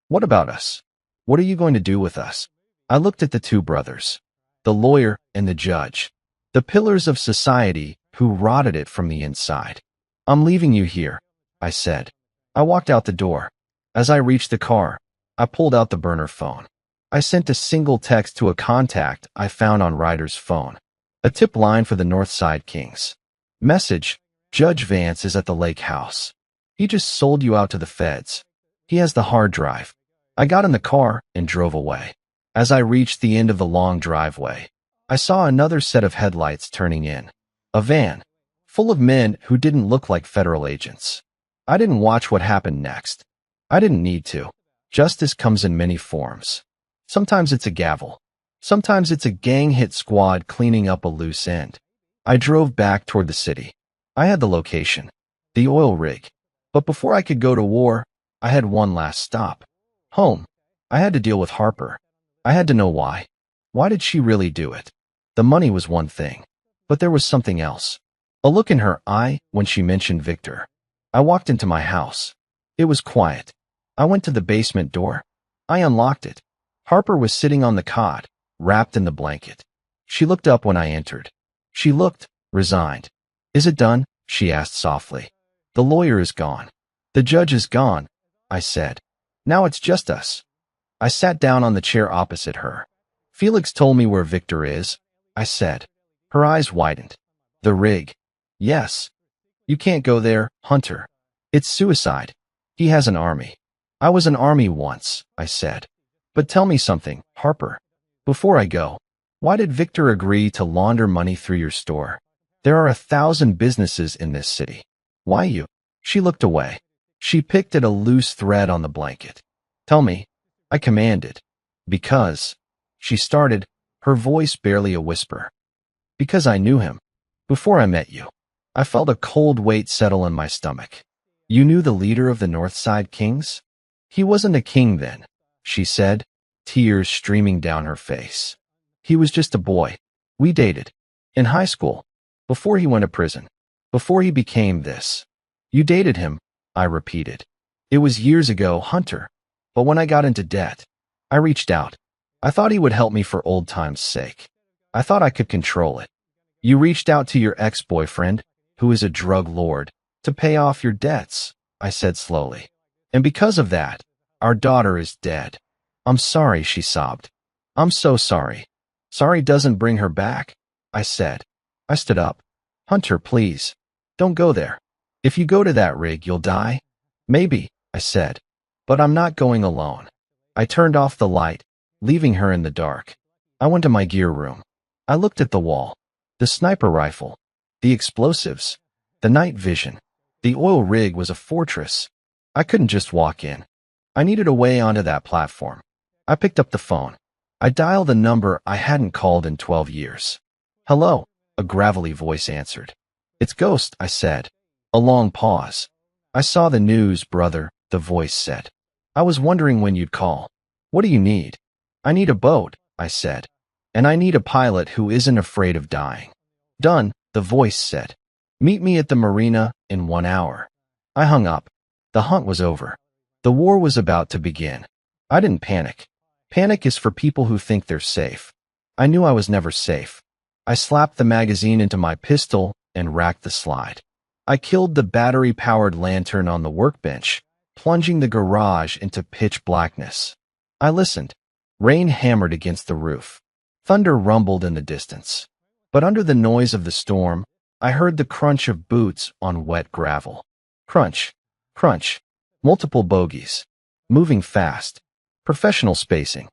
"What about us? What are you going to do with us?" I looked at the two brothers. The lawyer and the judge. The pillars of society who rotted it from the inside. "I'm leaving you here," I said. I walked out the door. As I reached the car, I pulled out the burner phone. I sent a single text to a contact I found on Ryder's phone. A tip line for the Northside Kings. Message: "Judge Vance is at the lake house. He just sold you out to the feds. He has the hard drive." I got in the car and drove away. As I reached the end of the long driveway, I saw another set of headlights turning in. A van. Full of men who didn't look like federal agents. I didn't watch what happened next. I didn't need to. Justice comes in many forms. Sometimes it's a gavel. Sometimes it's a gang hit squad cleaning up a loose end. I drove back toward the city. I had the location. The oil rig. But before I could go to war, I had one last stop. Home. I had to deal with Harper. I had to know why. Why did she really do it? The money was one thing. But there was something else. A look in her eye when she mentioned Victor. I walked into my house. It was quiet. I went to the basement door. I unlocked it. Harper was sitting on the cot, wrapped in the blanket. She looked up when I entered. She looked resigned. "Is it done?" she asked softly. "The lawyer is gone. The judge is gone," I said. "Now it's just us." I sat down on the chair opposite her. "Felix told me where Victor is," I said. Her eyes widened. "The rig." "Yes." "You can't go there, Hunter. It's suicide. He has an army." "I was an army once," I said. "But tell me something, Harper. Before I go, why did Victor agree to launder money through your store? There are 1,000 businesses in this city. Why you?" She looked away. She picked at a loose thread on the blanket. "Tell me." I commanded. Because, she started, her voice barely a whisper. Because I knew him. Before I met you. I felt a cold weight settle in my stomach. You knew the leader of the Northside Kings? He wasn't a king then, she said, tears streaming down her face. He was just a boy. We dated. In high school. Before he went to prison. Before he became this. You dated him, I repeated. It was years ago, Hunter. But when I got into debt, I reached out. I thought he would help me for old times' sake. I thought I could control it. You reached out to your ex-boyfriend, who is a drug lord, to pay off your debts, I said slowly. And because of that, our daughter is dead. I'm sorry, she sobbed. I'm so sorry. Sorry doesn't bring her back, I said. I stood up. Hunter, please. Don't go there. If you go to that rig, you'll die. Maybe, I said. But I'm not going alone. I turned off the light, leaving her in the dark. I went to my gear room. I looked at the wall. The sniper rifle. The explosives. The night vision. The oil rig was a fortress. I couldn't just walk in. I needed a way onto that platform. I picked up the phone. I dialed a number I hadn't called in 12 years. Hello, a gravelly voice answered. It's Ghost, I said. A long pause. I saw the news, brother, the voice said. I was wondering when you'd call. What do you need? I need a boat, I said. And I need a pilot who isn't afraid of dying. Done, the voice said. Meet me at the marina in 1 hour. I hung up. The hunt was over. The war was about to begin. I didn't panic. Panic is for people who think they're safe. I knew I was never safe. I slapped the magazine into my pistol and racked the slide. I killed the battery-powered lantern on the workbench, plunging the garage into pitch blackness. I listened. Rain hammered against the roof. Thunder rumbled in the distance. But under the noise of the storm, I heard the crunch of boots on wet gravel. Crunch. Crunch. Multiple bogies. Moving fast. Professional spacing.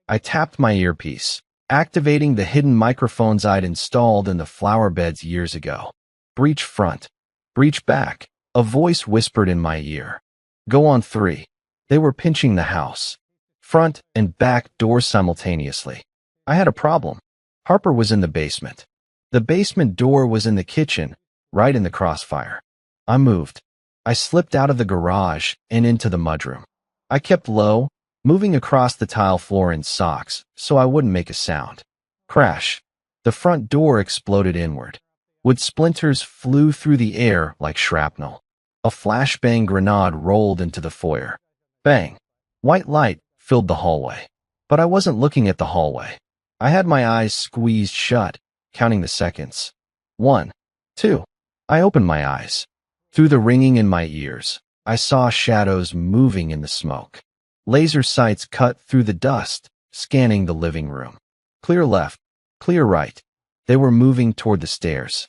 I tapped my earpiece, activating the hidden microphones I'd installed in the flower beds years ago. Breach front. Breach back. A voice whispered in my ear. Go on 3. They were pinching the house. Front and back doors simultaneously. I had a problem. Harper was in the basement. The basement door was in the kitchen, right in the crossfire. I moved. I slipped out of the garage and into the mudroom. I kept low, moving across the tile floor in socks so I wouldn't make a sound. Crash. The front door exploded inward. Wood splinters flew through the air like shrapnel. A flashbang grenade rolled into the foyer. Bang. White light filled the hallway. But I wasn't looking at the hallway. I had my eyes squeezed shut, counting the seconds. 1, 2. I opened my eyes. Through the ringing in my ears, I saw shadows moving in the smoke. Laser sights cut through the dust, scanning the living room. Clear left, clear right. They were moving toward the stairs.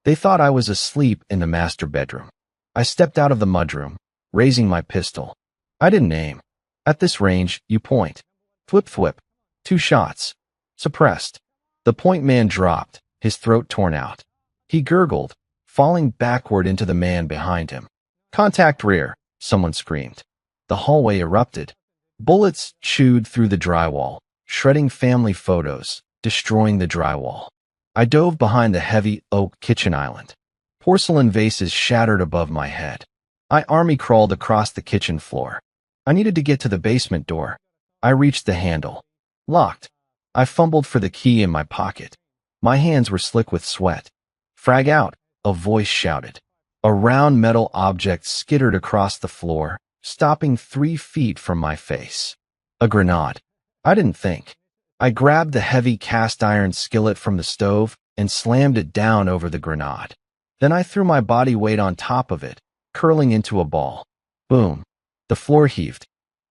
They thought I was asleep in the master bedroom. I stepped out of the mudroom, raising my pistol. I didn't aim. At this range, you point. Thwip thwip. 2 shots. Suppressed. The point man dropped, his throat torn out. He gurgled, falling backward into the man behind him. Contact rear, someone screamed. The hallway erupted. Bullets chewed through the drywall, shredding family photos, destroying the drywall. I dove behind the heavy oak kitchen island. Porcelain vases shattered above my head. I army crawled across the kitchen floor. I needed to get to the basement door. I reached the handle. Locked. I fumbled for the key in my pocket. My hands were slick with sweat. Frag out, a voice shouted. A round metal object skittered across the floor, stopping 3 feet from my face. A grenade. I didn't think. I grabbed the heavy cast iron skillet from the stove and slammed it down over the grenade. Then I threw my body weight on top of it, curling into a ball. Boom. The floor heaved.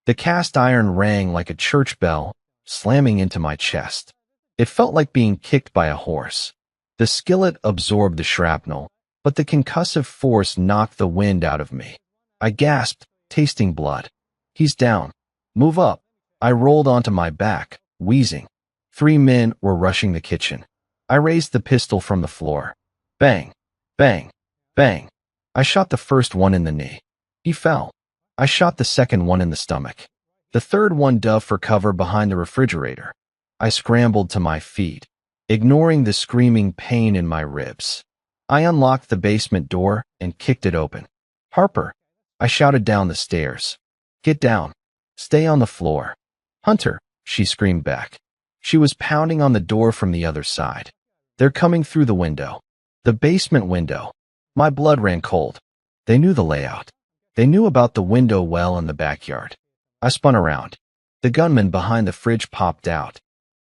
The cast iron rang like a church bell, slamming into my chest. It felt like being kicked by a horse. The skillet absorbed the shrapnel, but the concussive force knocked the wind out of me. I gasped, tasting blood. He's down. Move up. I rolled onto my back, wheezing. 3 men were rushing the kitchen. I raised the pistol from the floor. Bang. Bang. Bang. I shot the first one in the knee. He fell. I shot the second one in the stomach. The third one dove for cover behind the refrigerator. I scrambled to my feet, ignoring the screaming pain in my ribs. I unlocked the basement door and kicked it open. "Harper," I shouted down the stairs. "Get down. Stay on the floor." "Hunter," she screamed back. She was pounding on the door from the other side. "They're coming through the window." The basement window. My blood ran cold. They knew the layout. They knew about the window well in the backyard. I spun around. The gunman behind the fridge popped out.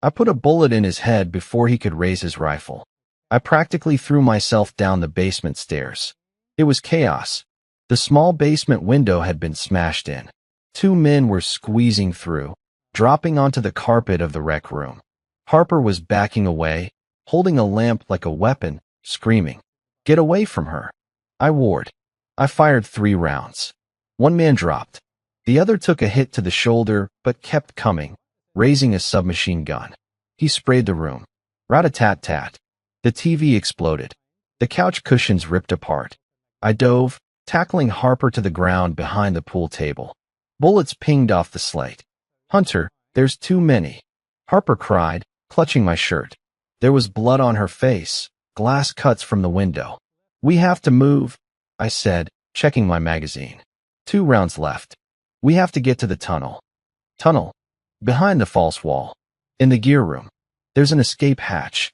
I put a bullet in his head before he could raise his rifle. I practically threw myself down the basement stairs. It was chaos. The small basement window had been smashed in. Two men were squeezing through, dropping onto the carpet of the rec room. Harper was backing away, holding a lamp like a weapon, screaming, "Get away from her." I warred. I fired 3 rounds. One man dropped. The other took a hit to the shoulder but kept coming, raising a submachine gun. He sprayed the room. Rat-a-tat-tat. The TV exploded. The couch cushions ripped apart. I dove, tackling Harper to the ground behind the pool table. Bullets pinged off the slate. "Hunter, there's too many," Harper cried, clutching my shirt. There was blood on her face, glass cuts from the window. "We have to move," I said, checking my magazine. 2 rounds left. "We have to get to the tunnel." "Tunnel?" "Behind the false wall. In the gear room. There's an escape hatch.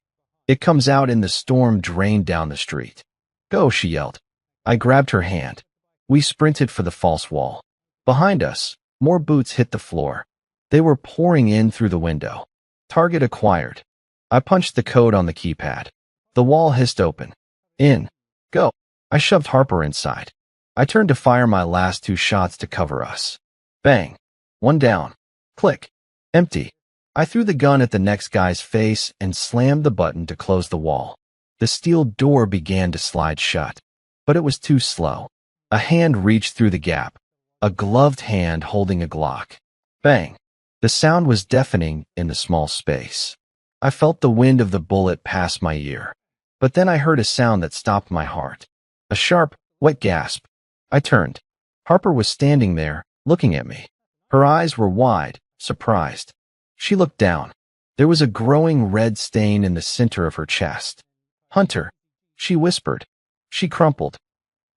It comes out in the storm drain down the street." "Go," she yelled. I grabbed her hand. We sprinted for the false wall. Behind us, more boots hit the floor. They were pouring in through the window. Target acquired. I punched the code on the keypad. The wall hissed open. "In. Go." I shoved Harper inside. I turned to fire my last 2 shots to cover us. Bang. 1 down. Click. Empty. I threw the gun at the next guy's face and slammed the button to close the wall. The steel door began to slide shut. But it was too slow. A hand reached through the gap. A gloved hand holding a Glock. Bang. The sound was deafening in the small space. I felt the wind of the bullet pass my ear. But then I heard a sound that stopped my heart. A sharp, wet gasp. I turned. Harper was standing there, looking at me. Her eyes were wide, surprised. She looked down. There was a growing red stain in the center of her chest. "Hunter," she whispered. She crumpled.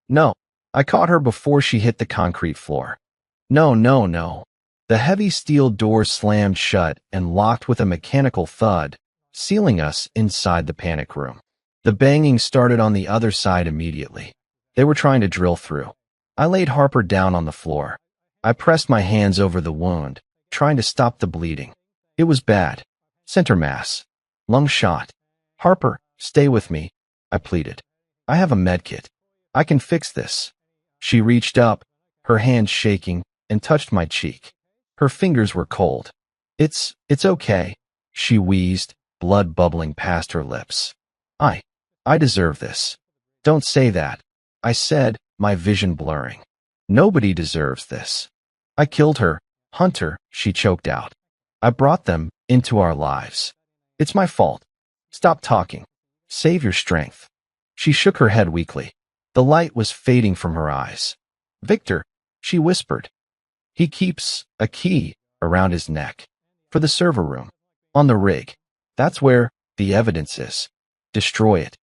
"No." I caught her before she hit the concrete floor. "No, no, no." The heavy steel door slammed shut and locked with a mechanical thud, sealing us inside the panic room. The banging started on the other side immediately. They were trying to drill through. I laid Harper down on the floor. I pressed my hands over the wound, trying to stop the bleeding. It was bad. Center mass. Lung shot. "Harper, stay with me," I pleaded. "I have a medkit. I can fix this." She reached up, her hand shaking, and touched my cheek. Her fingers were cold. It's okay," she wheezed, blood bubbling past her lips. I deserve this." "Don't say that," I said, my vision blurring. "Nobody deserves this." "I killed her, Hunter," she choked out. "I brought them into our lives. It's my fault. Stop talking. Save your strength." She shook her head weakly. The light was fading from her eyes. "Victor," she whispered. "He keeps a key around his neck. For the server room. On the rig. That's where the evidence is. Destroy it.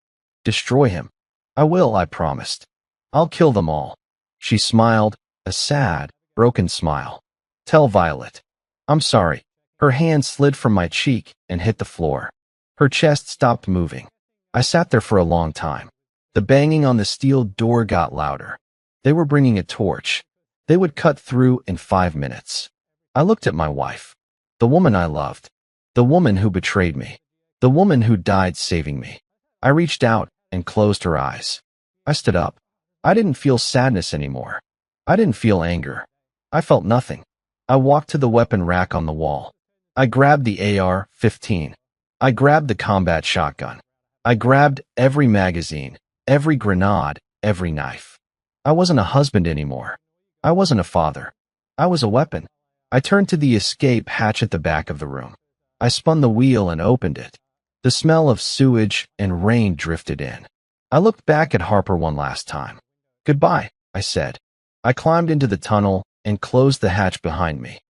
Destroy him." "I will," I promised. "I'll kill them all." She smiled, a sad, broken smile. "Tell Violet." "I'm sorry." Her hand slid from my cheek and hit the floor. Her chest stopped moving. I sat there for a long time. The banging on the steel door got louder. They were bringing a torch. They would cut through in 5 minutes. I looked at my wife. The woman I loved. The woman who betrayed me. The woman who died saving me. I reached out and closed her eyes. I stood up. I didn't feel sadness anymore. I didn't feel anger. I felt nothing. I walked to the weapon rack on the wall. I grabbed the AR-15. I grabbed the combat shotgun. I grabbed every magazine, every grenade, every knife. I wasn't a husband anymore. I wasn't a father. I was a weapon. I turned to the escape hatch at the back of the room. I spun the wheel and opened it. The smell of sewage and rain drifted in. I looked back at Harper one last time. "Goodbye," I said. I climbed into the tunnel and closed the hatch behind me.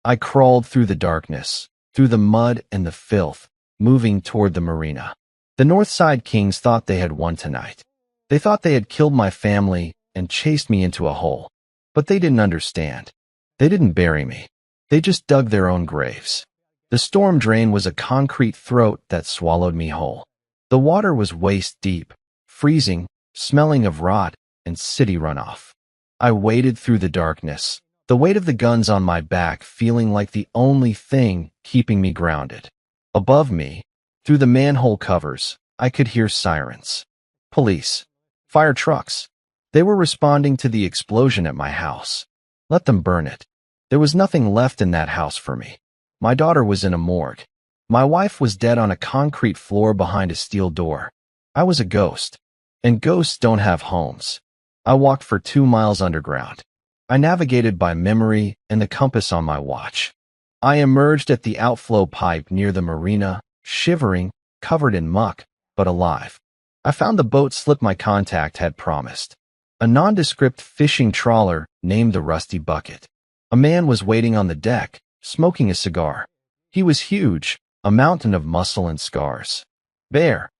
I crawled through the darkness, through the mud and the filth, moving toward the marina. The Northside Kings thought they had won tonight. They thought they had killed my family and chased me into a hole. But they didn't understand. They didn't bury me. They just dug their own graves. The storm drain was a concrete throat that swallowed me whole. The water was waist deep, freezing, smelling of rot and city runoff. I waded through the darkness, the weight of the guns on my back feeling like the only thing keeping me grounded. Above me, through the manhole covers, I could hear sirens. Police. Fire trucks. They were responding to the explosion at my house. Let them burn it. There was nothing left in that house for me. My daughter was in a morgue. My wife was dead on a concrete floor behind a steel door. I was a ghost. And ghosts don't have homes. I walked for 2 miles underground. I navigated by memory and the compass on my watch. I emerged at the outflow pipe near the marina, shivering, covered in muck, but alive. I found the boat slip my contact had promised. A nondescript fishing trawler named the Rusty Bucket. A man was waiting on the deck, smoking a cigar. He was huge, a mountain of muscle and scars. Bear.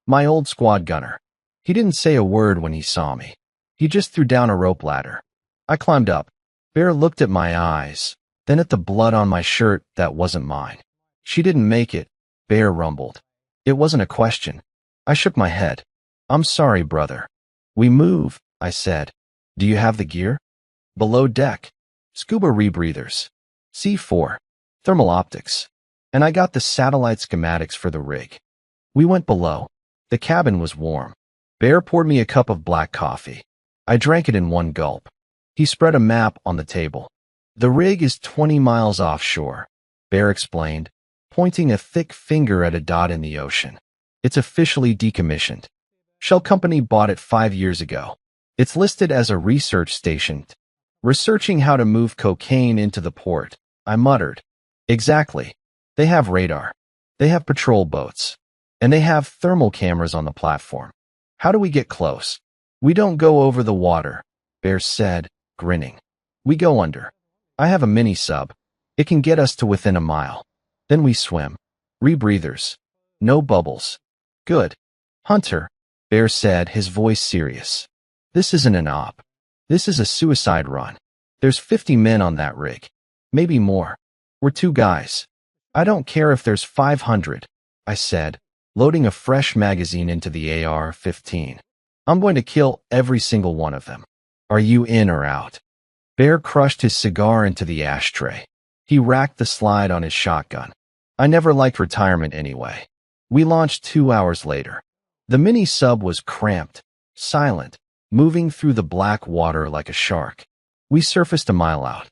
My old squad gunner. He didn't say a word when he saw me. He just threw down a rope ladder. I climbed up. Bear looked at my eyes, then at the blood on my shirt that wasn't mine. She didn't make it, Bear rumbled. It wasn't a question. I shook my head. I'm sorry, brother. We move, I said. Do you have the gear? Below deck. Scuba rebreathers. C4. Thermal optics. And I got the satellite schematics for the rig. We went below. The cabin was warm. Bear poured me a cup of black coffee. I drank it in one gulp. He spread a map on the table. The rig is 20 miles offshore, Bear explained, pointing a thick finger at a dot in the ocean. It's officially decommissioned. Shell Company bought it 5 years ago. It's listed as a research station. Researching how to move cocaine into the port, I muttered. Exactly. They have radar. They have patrol boats. And they have thermal cameras on the platform. How do we get close? We don't go over the water, Bear said, grinning. We go under. I have a mini-sub. It can get us to within a mile. Then we swim. Rebreathers. No bubbles. Good. Hunter, Bear said, his voice serious. This isn't an op. This is a suicide run. There's 50 men on that rig. Maybe more. We're 2 guys. I don't care if there's 500, I said, loading a fresh magazine into the AR-15. I'm going to kill every single one of them. Are you in or out? Bear crushed his cigar into the ashtray. He racked the slide on his shotgun. I never liked retirement anyway. We launched 2 hours later. The mini-sub was cramped, silent, moving through the black water like a shark. We surfaced a mile out.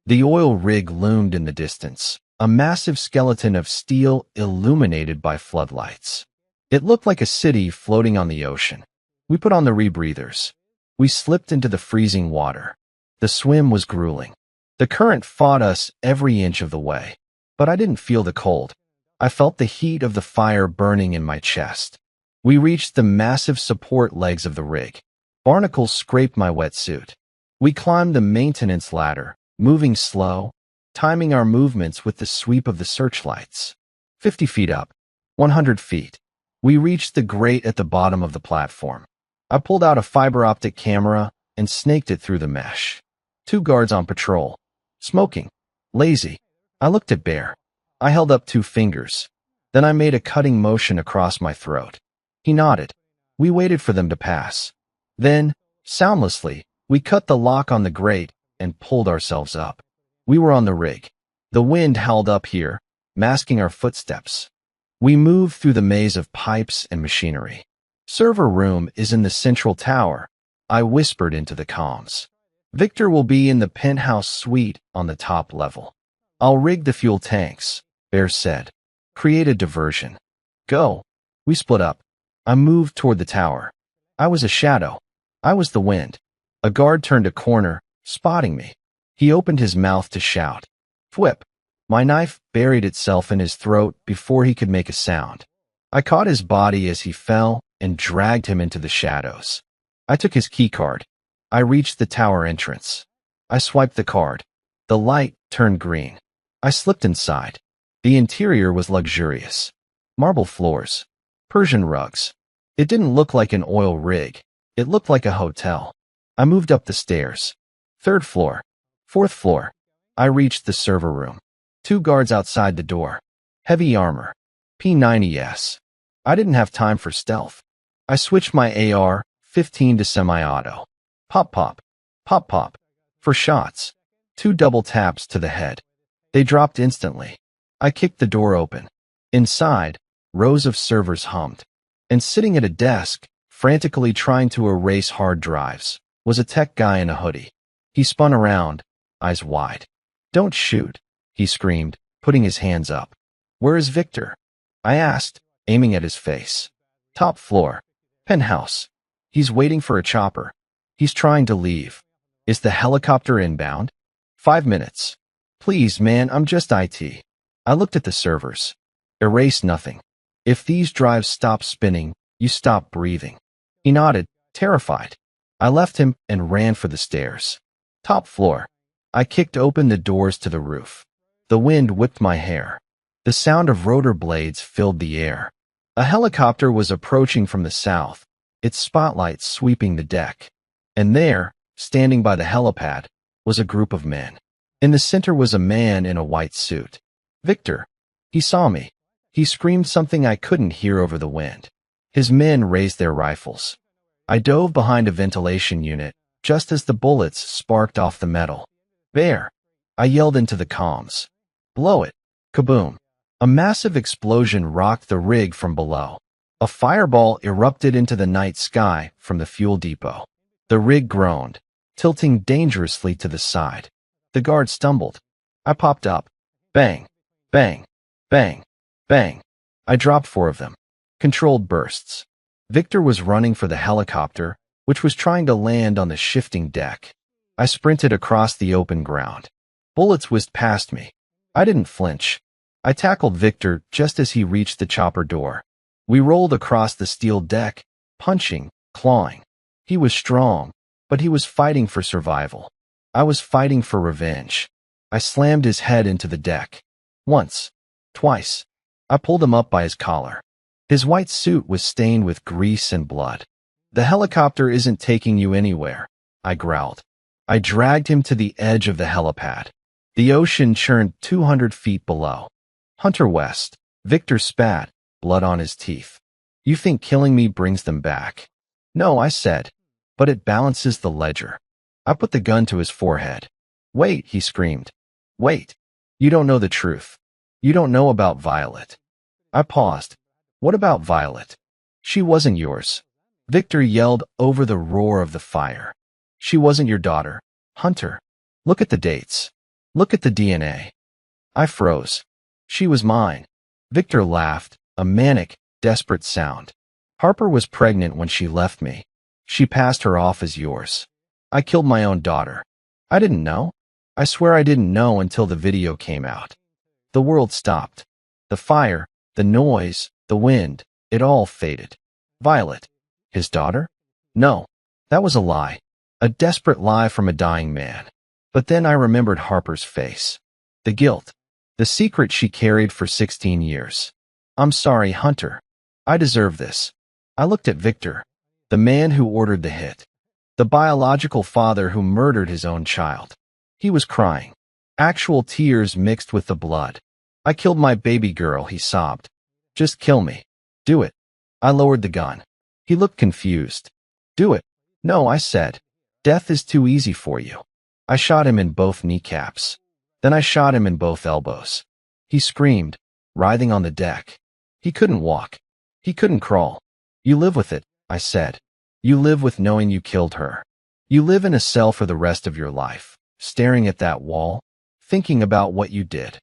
The oil rig loomed in the distance, a massive skeleton of steel illuminated by floodlights. It looked like a city floating on the ocean. We put on the rebreathers. We slipped into the freezing water. The swim was grueling. The current fought us every inch of the way. But I didn't feel the cold. I felt the heat of the fire burning in my chest. We reached the massive support legs of the rig. Barnacles scraped my wetsuit. We climbed the maintenance ladder, moving slow, timing our movements with the sweep of the searchlights. 50 feet up. 100 feet. We reached the grate at the bottom of the platform. I pulled out a fiber optic camera and snaked it through the mesh. 2 guards on patrol. Smoking. Lazy. I looked at Bear. I held up 2 fingers. Then I made a cutting motion across my throat. He nodded. We waited for them to pass. Then, soundlessly, we cut the lock on the grate and pulled ourselves up. We were on the rig. The wind howled up here, masking our footsteps. We moved through the maze of pipes and machinery. Server room is in the central tower, I whispered into the comms. Victor will be in the penthouse suite on the top level. I'll rig the fuel tanks, Bear said. Create a diversion. Go. We split up. I moved toward the tower. I was a shadow. I was the wind. A guard turned a corner, spotting me. He opened his mouth to shout. Whip. My knife buried itself in his throat before he could make a sound. I caught his body as he fell and dragged him into the shadows. I took his keycard. I reached the tower entrance. I swiped the card. The light turned green. I slipped inside. The interior was luxurious. Marble floors, Persian rugs. It didn't look like an oil rig. It looked like a hotel. I moved up the stairs. Third floor. Fourth floor. I reached the server room. 2 guards outside the door. Heavy armor. P90s. I didn't have time for stealth. I switched my AR-15 to semi-auto. Pop pop. Pop pop. For shots. 2 double taps to the head. They dropped instantly. I kicked the door open. Inside, rows of servers hummed. And sitting at a desk, frantically trying to erase hard drives, was a tech guy in a hoodie. He spun around, eyes wide. "Don't shoot," he screamed, putting his hands up. "Where is Victor?" I asked, aiming at his face. "Top floor. Penthouse. He's waiting for a chopper. He's trying to leave." "Is the helicopter inbound?" "5 minutes. Please, man, I'm just IT. I looked at the servers. "Erase nothing. If these drives stop spinning, you stop breathing." He nodded, terrified. I left him and ran for the stairs. Top floor. I kicked open the doors to the roof. The wind whipped my hair. The sound of rotor blades filled the air. A helicopter was approaching from the south, its spotlight sweeping the deck. And there, standing by the helipad, was a group of men. In the center was a man in a white suit. Victor. He saw me. He screamed something I couldn't hear over the wind. His men raised their rifles. I dove behind a ventilation unit, just as the bullets sparked off the metal. "There!" I yelled into the comms. "Blow it!" Kaboom! A massive explosion rocked the rig from below. A fireball erupted into the night sky from the fuel depot. The rig groaned, tilting dangerously to the side. The guard stumbled. I popped up. Bang! Bang! Bang! Bang! I dropped 4 of them. Controlled bursts. Victor was running for the helicopter, which was trying to land on the shifting deck. I sprinted across the open ground. Bullets whizzed past me. I didn't flinch. I tackled Victor just as he reached the chopper door. We rolled across the steel deck, punching, clawing. He was strong, but he was fighting for survival. I was fighting for revenge. I slammed his head into the deck. Once. Twice. I pulled him up by his collar. His white suit was stained with grease and blood. "The helicopter isn't taking you anywhere," I growled. I dragged him to the edge of the helipad. The ocean churned 200 feet below. "Hunter West," Victor spat, blood on his teeth. "You think killing me brings them back?" "No," I said, "but it balances the ledger." I put the gun to his forehead. "Wait," he screamed. "Wait. You don't know the truth. You don't know about Violet." I paused. "What about Violet?" "She wasn't yours." Victor yelled over the roar of the fire. "She wasn't your daughter, Hunter. Look at the dates. Look at the DNA." I froze. "She was mine." Victor laughed, a manic, desperate sound. "Harper was pregnant when she left me. She passed her off as yours. I killed my own daughter. I didn't know. I swear I didn't know until the video came out." The world stopped. The fire, the noise, the wind, it all faded. Violet. His daughter? No, that was a lie. A desperate lie from a dying man. But then I remembered Harper's face. The guilt. The secret she carried for 16 years. "I'm sorry, Hunter. I deserve this." I looked at Victor, the man who ordered the hit. The biological father who murdered his own child. He was crying. Actual tears mixed with the blood. "I killed my baby girl," he sobbed. "Just kill me. Do it." I lowered the gun. He looked confused. "Do it." "No," I said. "Death is too easy for you." I shot him in both kneecaps. Then I shot him in both elbows. He screamed, writhing on the deck. He couldn't walk. He couldn't crawl. "You live with it," I said. "You live with knowing you killed her. You live in a cell for the rest of your life, staring at that wall, thinking about what you did."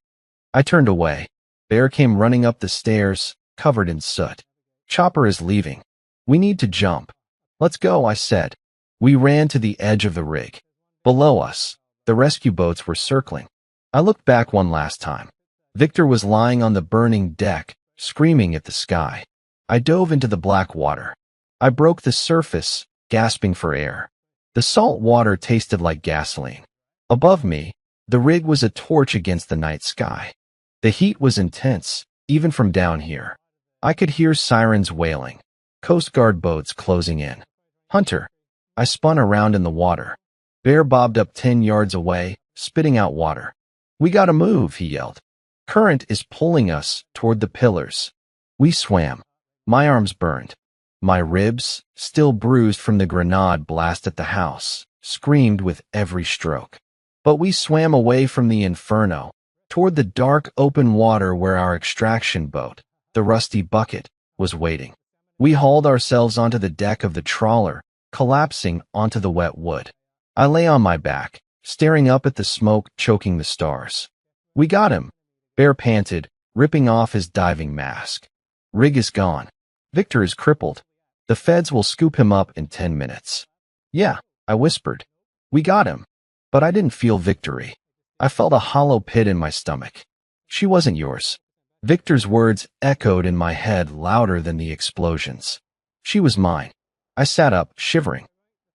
I turned away. Bear came running up the stairs, covered in soot. "Chopper is leaving. We need to jump." "Let's go," I said. We ran to the edge of the rig. Below us, the rescue boats were circling. I looked back one last time. Victor was lying on the burning deck, screaming at the sky. I dove into the black water. I broke the surface, gasping for air. The salt water tasted like gasoline. Above me, The rig was a torch against the night sky. The heat was intense, even from down here. I could hear sirens wailing, Coast Guard boats closing in. Hunter. I spun around in the water. Bear bobbed up 10 yards away, spitting out water. We gotta move, he yelled. Current is pulling us toward the pillars. We swam. My arms burned. My ribs, still bruised from the grenade blast at the house, screamed with every stroke. But we swam away from the inferno, toward the dark open water where our extraction boat, the Rusty Bucket, was waiting. We hauled ourselves onto the deck of the trawler, collapsing onto the wet wood. I lay on my back, staring up at the smoke choking the stars. We got him, Bear panted, ripping off his diving mask. Rig is gone. Victor is crippled. The feds will scoop him up in 10 minutes. Yeah, I whispered. We got him. But I didn't feel victory. I felt a hollow pit in my stomach. She wasn't yours. Victor's words echoed in my head louder than the explosions. She was mine. I sat up, shivering.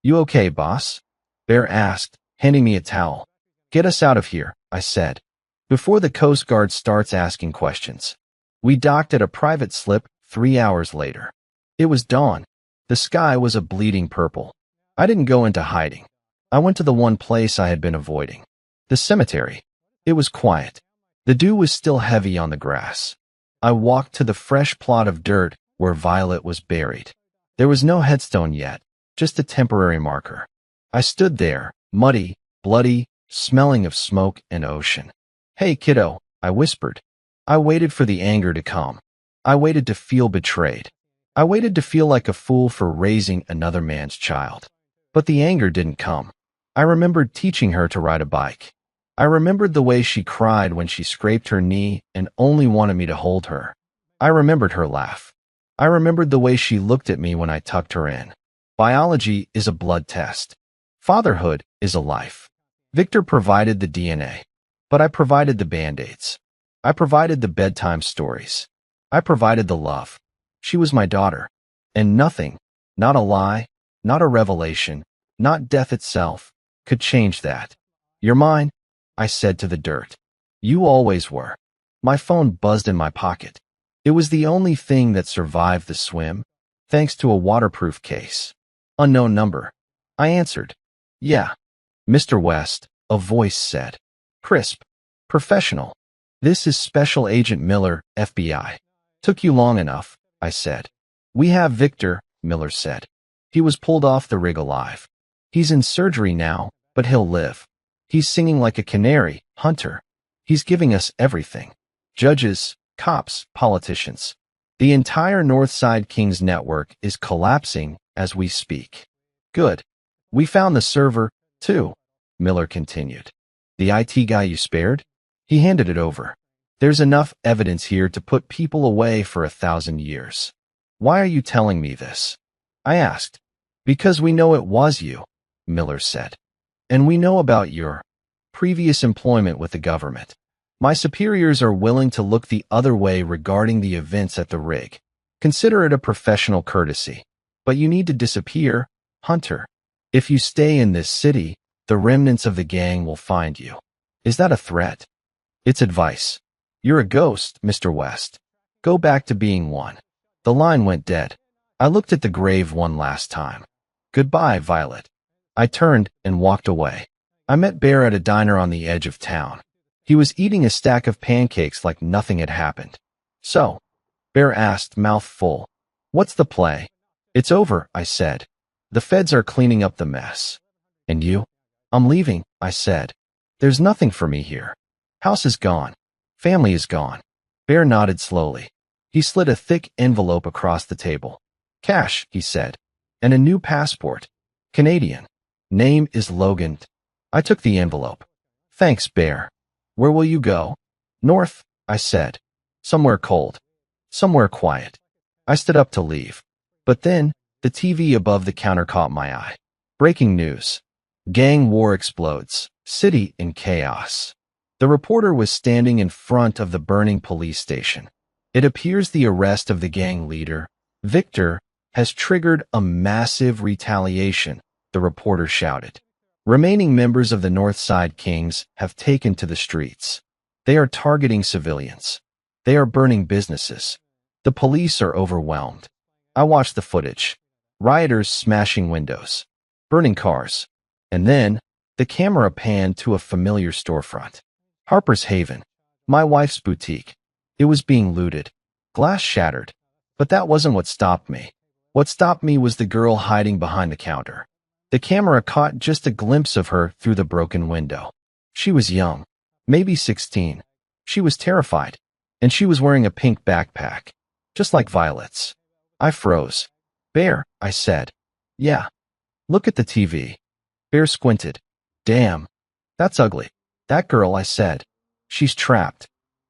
You okay, boss? Bear asked, handing me a towel. Get us out of here, I said, before the Coast Guard starts asking questions. We docked at a private slip 3 hours later. It was dawn. The sky was a bleeding purple. I didn't go into hiding. I went to the one place I had been avoiding. The cemetery. It was quiet. The dew was still heavy on the grass. I walked to the fresh plot of dirt where Violet was buried. There was no headstone yet, just a temporary marker. I stood there, muddy, bloody, smelling of smoke and ocean. Hey, kiddo, I whispered. I waited for the anger to come. I waited to feel betrayed. I waited to feel like a fool for raising another man's child. But the anger didn't come. I remembered teaching her to ride a bike. I remembered the way she cried when she scraped her knee and only wanted me to hold her. I remembered her laugh. I remembered the way she looked at me when I tucked her in. Biology is a blood test. Fatherhood is a life. Victor provided the DNA, but I provided the Band-Aids. I provided the bedtime stories. I provided the love. She was my daughter. And nothing, not a lie, not a revelation, not death itself, could change that. You're mine, I said to the dirt. You always were. My phone buzzed in my pocket. It was the only thing that survived the swim, thanks to a waterproof case. Unknown number. I answered. Yeah. Mr. West, a voice said. Crisp. Professional. This is Special Agent Miller, FBI. Took you long enough, I said. We have Victor, Miller said. He was pulled off the rig alive. He's in surgery now, but he'll live. He's singing like a canary, Hunter. He's giving us everything. Judges, cops, politicians. The entire Northside Kings network is collapsing as we speak. Good. We found the server, too, Miller continued. The IT guy you spared? He handed it over. There's enough evidence here to put people away for 1,000 years. Why are you telling me this? I asked. Because we know it was you, Miller said. And we know about your previous employment with the government. My superiors are willing to look the other way regarding the events at the rig. Consider it a professional courtesy. But you need to disappear, Hunter. If you stay in this city, the remnants of the gang will find you. Is that a threat? It's advice. You're a ghost, Mr. West. Go back to being one. The line went dead. I looked at the grave one last time. Goodbye, Violet. I turned and walked away. I met Bear at a diner on the edge of town. He was eating a stack of pancakes like nothing had happened. So, Bear asked, mouth full. What's the play? It's over, I said. The feds are cleaning up the mess. And you? I'm leaving, I said. There's nothing for me here. House is gone. Family is gone. Bear nodded slowly. He slid a thick envelope across the table. Cash, he said. And a new passport. Canadian. Name is Logan. I took the envelope. Thanks, Bear. Where will you go? North, I said. Somewhere cold. Somewhere quiet. I stood up to leave. But then, the TV above the counter caught my eye. Breaking news. Gang war explodes. City in chaos. The reporter was standing in front of the burning police station. It appears the arrest of the gang leader, Victor, has triggered a massive retaliation, the reporter shouted. Remaining members of the North Side Kings have taken to the streets. They are targeting civilians. They are burning businesses. The police are overwhelmed. I watched the footage. Rioters smashing windows, burning cars. And then, the camera panned to a familiar storefront. Harper's Haven. My wife's boutique. It was being looted. Glass shattered. But that wasn't what stopped me. What stopped me was the girl hiding behind the counter. The camera caught just a glimpse of her through the broken window. She was young, maybe 16. She was terrified, and she was wearing a pink backpack, just like Violet's. I froze. Bear, I said. Yeah. Look at the TV. Bear squinted. Damn. That's ugly. That girl, I said. She's trapped.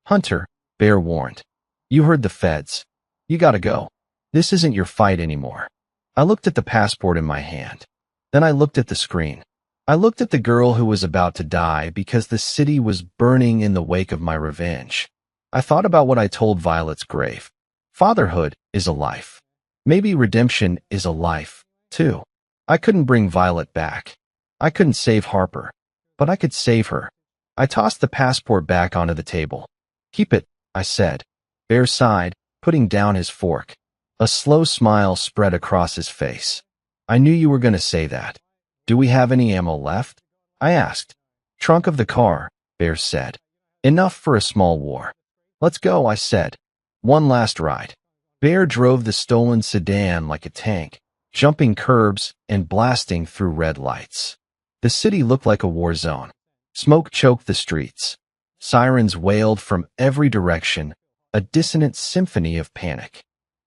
Hunter, Bear warned. You heard the feds. You gotta go. This isn't your fight anymore. I looked at the passport in my hand. Then I looked at the screen. I looked at the girl who was about to die because the city was burning in the wake of my revenge. I thought about what I told Violet's grave. Fatherhood is a life. Maybe redemption is a life, too. I couldn't bring Violet back. I couldn't save Harper. But I could save her. I tossed the passport back onto the table. Keep it, I said. Bear sighed, putting down his fork. A slow smile spread across his face. I knew you were going to say that. Do we have any ammo left? I asked. Trunk of the car, Bear said. Enough for a small war. Let's go, I said. One last ride. Bear drove the stolen sedan like a tank, jumping curbs and blasting through red lights. The city looked like a war zone. Smoke choked the streets. Sirens wailed from every direction, a dissonant symphony of panic.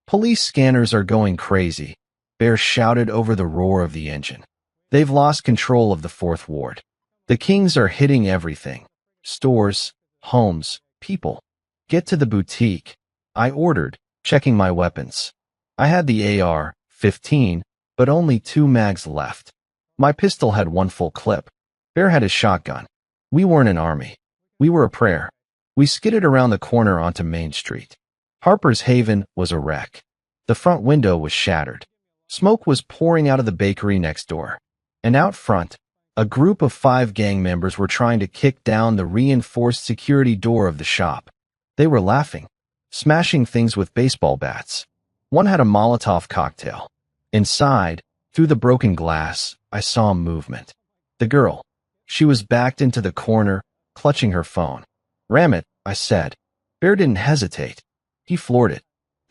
Police scanners are going crazy, Bear shouted over the roar of the engine. They've lost control of the Fourth Ward. The Kings are hitting everything. Stores, homes, people. Get to the boutique, I ordered, checking my weapons. I had the AR-15, but only 2 mags left. My pistol had 1 full clip. Bear had his shotgun. We weren't an army. We were a prayer. We skidded around the corner onto Main Street. Harper's Haven was a wreck. The front window was shattered. Smoke was pouring out of the bakery next door. And out front, a group of 5 gang members were trying to kick down the reinforced security door of the shop. They were laughing, smashing things with baseball bats. One had a Molotov cocktail. Inside, through the broken glass, I saw movement. The girl. She was backed into the corner, clutching her phone. Ram it, I said. Bear didn't hesitate. He floored it.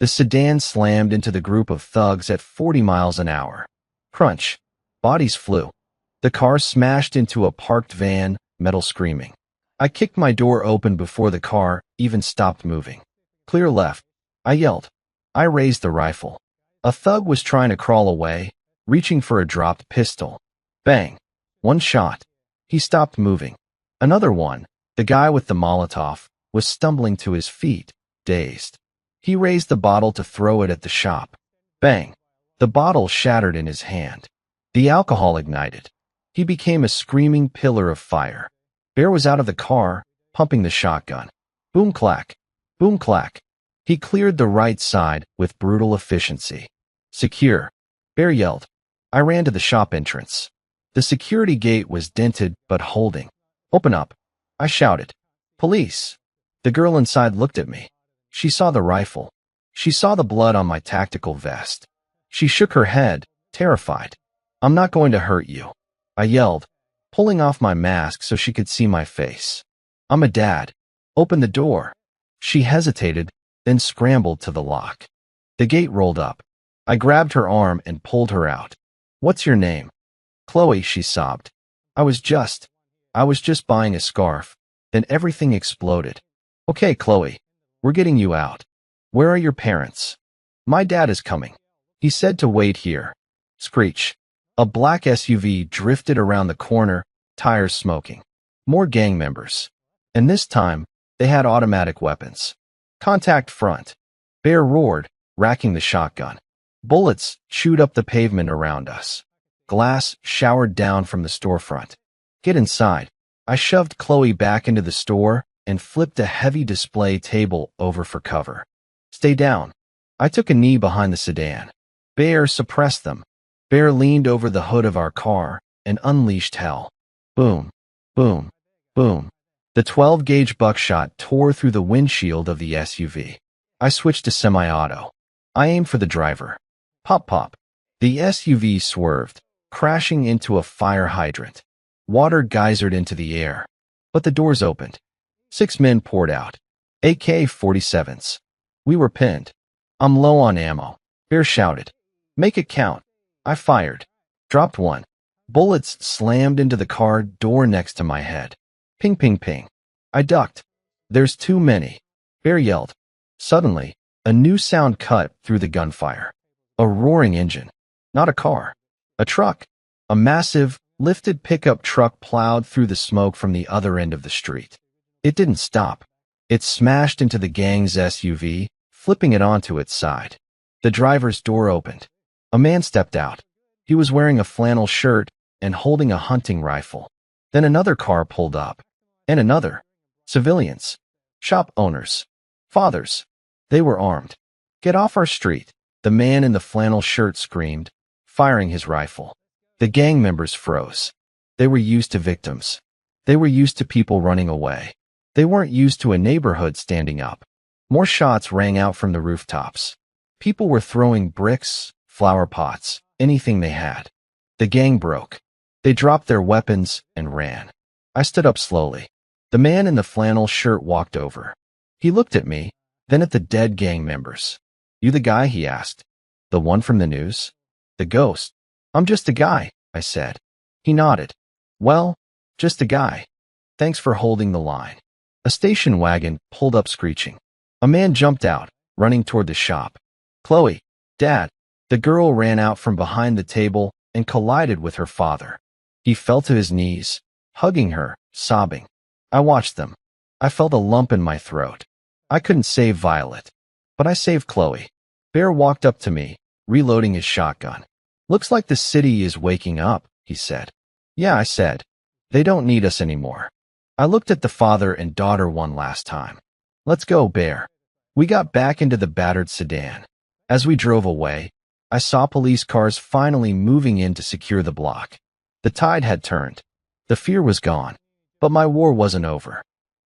The sedan slammed into the group of thugs at 40 miles an hour. Crunch. Bodies flew. The car smashed into a parked van, metal screaming. I kicked my door open before the car even stopped moving. Clear left. I yelled. I raised the rifle. A thug was trying to crawl away, reaching for a dropped pistol. Bang. 1 shot. He stopped moving. Another one, the guy with the Molotov, was stumbling to his feet, dazed. He raised the bottle to throw it at the shop. Bang. The bottle shattered in his hand. The alcohol ignited. He became a screaming pillar of fire. Bear was out of the car, pumping the shotgun. Boom clack. Boom clack. He cleared the right side with brutal efficiency. Secure. Bear yelled. I ran to the shop entrance. The security gate was dented but holding. Open up. I shouted. Police. The girl inside looked at me. She saw the rifle. She saw the blood on my tactical vest. She shook her head, terrified. I'm not going to hurt you, I yelled, pulling off my mask so she could see my face. I'm a dad. Open the door. She hesitated, then scrambled to the lock. The gate rolled up. I grabbed her arm and pulled her out. What's your name? Chloe, she sobbed. I was just buying a scarf. Then everything exploded. Okay, Chloe. We're getting you out. Where are your parents? My dad is coming. He said to wait here. Screech. A black SUV drifted around the corner, tires smoking. More gang members. And this time, they had automatic weapons. Contact front. Bear roared, racking the shotgun. Bullets chewed up the pavement around us. Glass showered down from the storefront. Get inside. I shoved Chloe back into the store and flipped a heavy display table over for cover. Stay down. I took a knee behind the sedan. Bear suppressed them. Bear leaned over the hood of our car, and unleashed hell. Boom, boom, boom. The 12-gauge buckshot tore through the windshield of the SUV. I switched to semi-auto. I aimed for the driver. Pop, pop. The SUV swerved, crashing into a fire hydrant. Water geysered into the air. But the doors opened. 6 men poured out. AK-47s. We were pinned. I'm low on ammo. Bear shouted. Make it count. I fired. Dropped one. Bullets slammed into the car door next to my head. Ping, ping, ping. I ducked. There's too many. Bear yelled. Suddenly, a new sound cut through the gunfire. A roaring engine. Not a car. A truck. A massive, lifted pickup truck plowed through the smoke from the other end of the street. It didn't stop. It smashed into the gang's SUV, flipping it onto its side. The driver's door opened. A man stepped out. He was wearing a flannel shirt and holding a hunting rifle. Then another car pulled up. And another. Civilians. Shop owners. Fathers. They were armed. Get off our street, the man in the flannel shirt screamed, firing his rifle. The gang members froze. They were used to victims. They were used to people running away. They weren't used to a neighborhood standing up. More shots rang out from the rooftops. People were throwing bricks, flower pots, anything they had. The gang broke. They dropped their weapons and ran. I stood up slowly. The man in the flannel shirt walked over. He looked at me, then at the dead gang members. You the guy? He asked. The one from the news? The ghost. I'm just a guy, I said. He nodded. Well, just a guy. Thanks for holding the line. A station wagon pulled up screeching. A man jumped out, running toward the shop. Chloe, Dad. The girl ran out from behind the table and collided with her father. He fell to his knees, hugging her, sobbing. I watched them. I felt a lump in my throat. I couldn't save Violet, but I saved Chloe. Bear walked up to me, reloading his shotgun. Looks like the city is waking up, he said. Yeah, I said. They don't need us anymore. I looked at the father and daughter one last time. Let's go, Bear. We got back into the battered sedan. As we drove away, I saw police cars finally moving in to secure the block. The tide had turned. The fear was gone. But my war wasn't over.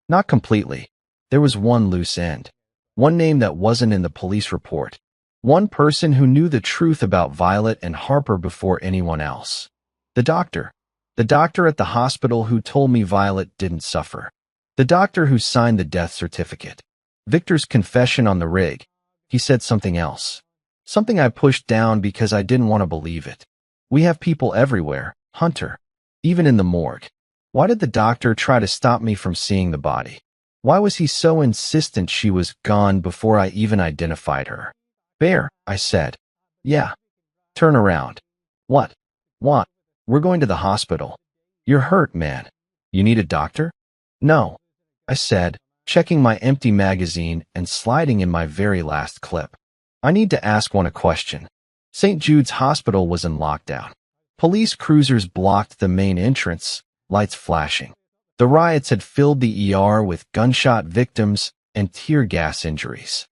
Not completely. There was one loose end. One name that wasn't in the police report. One person who knew the truth about Violet and Harper before anyone else. The doctor. The doctor at the hospital who told me Violet didn't suffer. The doctor who signed the death certificate. Victor's confession on the rig. He said something else. Something I pushed down because I didn't want to believe it. We have people everywhere, Hunter. Even in the morgue. Why did the doctor try to stop me from seeing the body? Why was he so insistent she was gone before I even identified her? Bear, I said. Yeah. Turn around. What? What? We're going to the hospital. You're hurt, man. You need a doctor? No. I said, checking my empty magazine and sliding in my very last clip. I need to ask one a question. St. Jude's Hospital was in lockdown. Police cruisers blocked the main entrance, lights flashing. The riots had filled the ER with gunshot victims and tear gas injuries.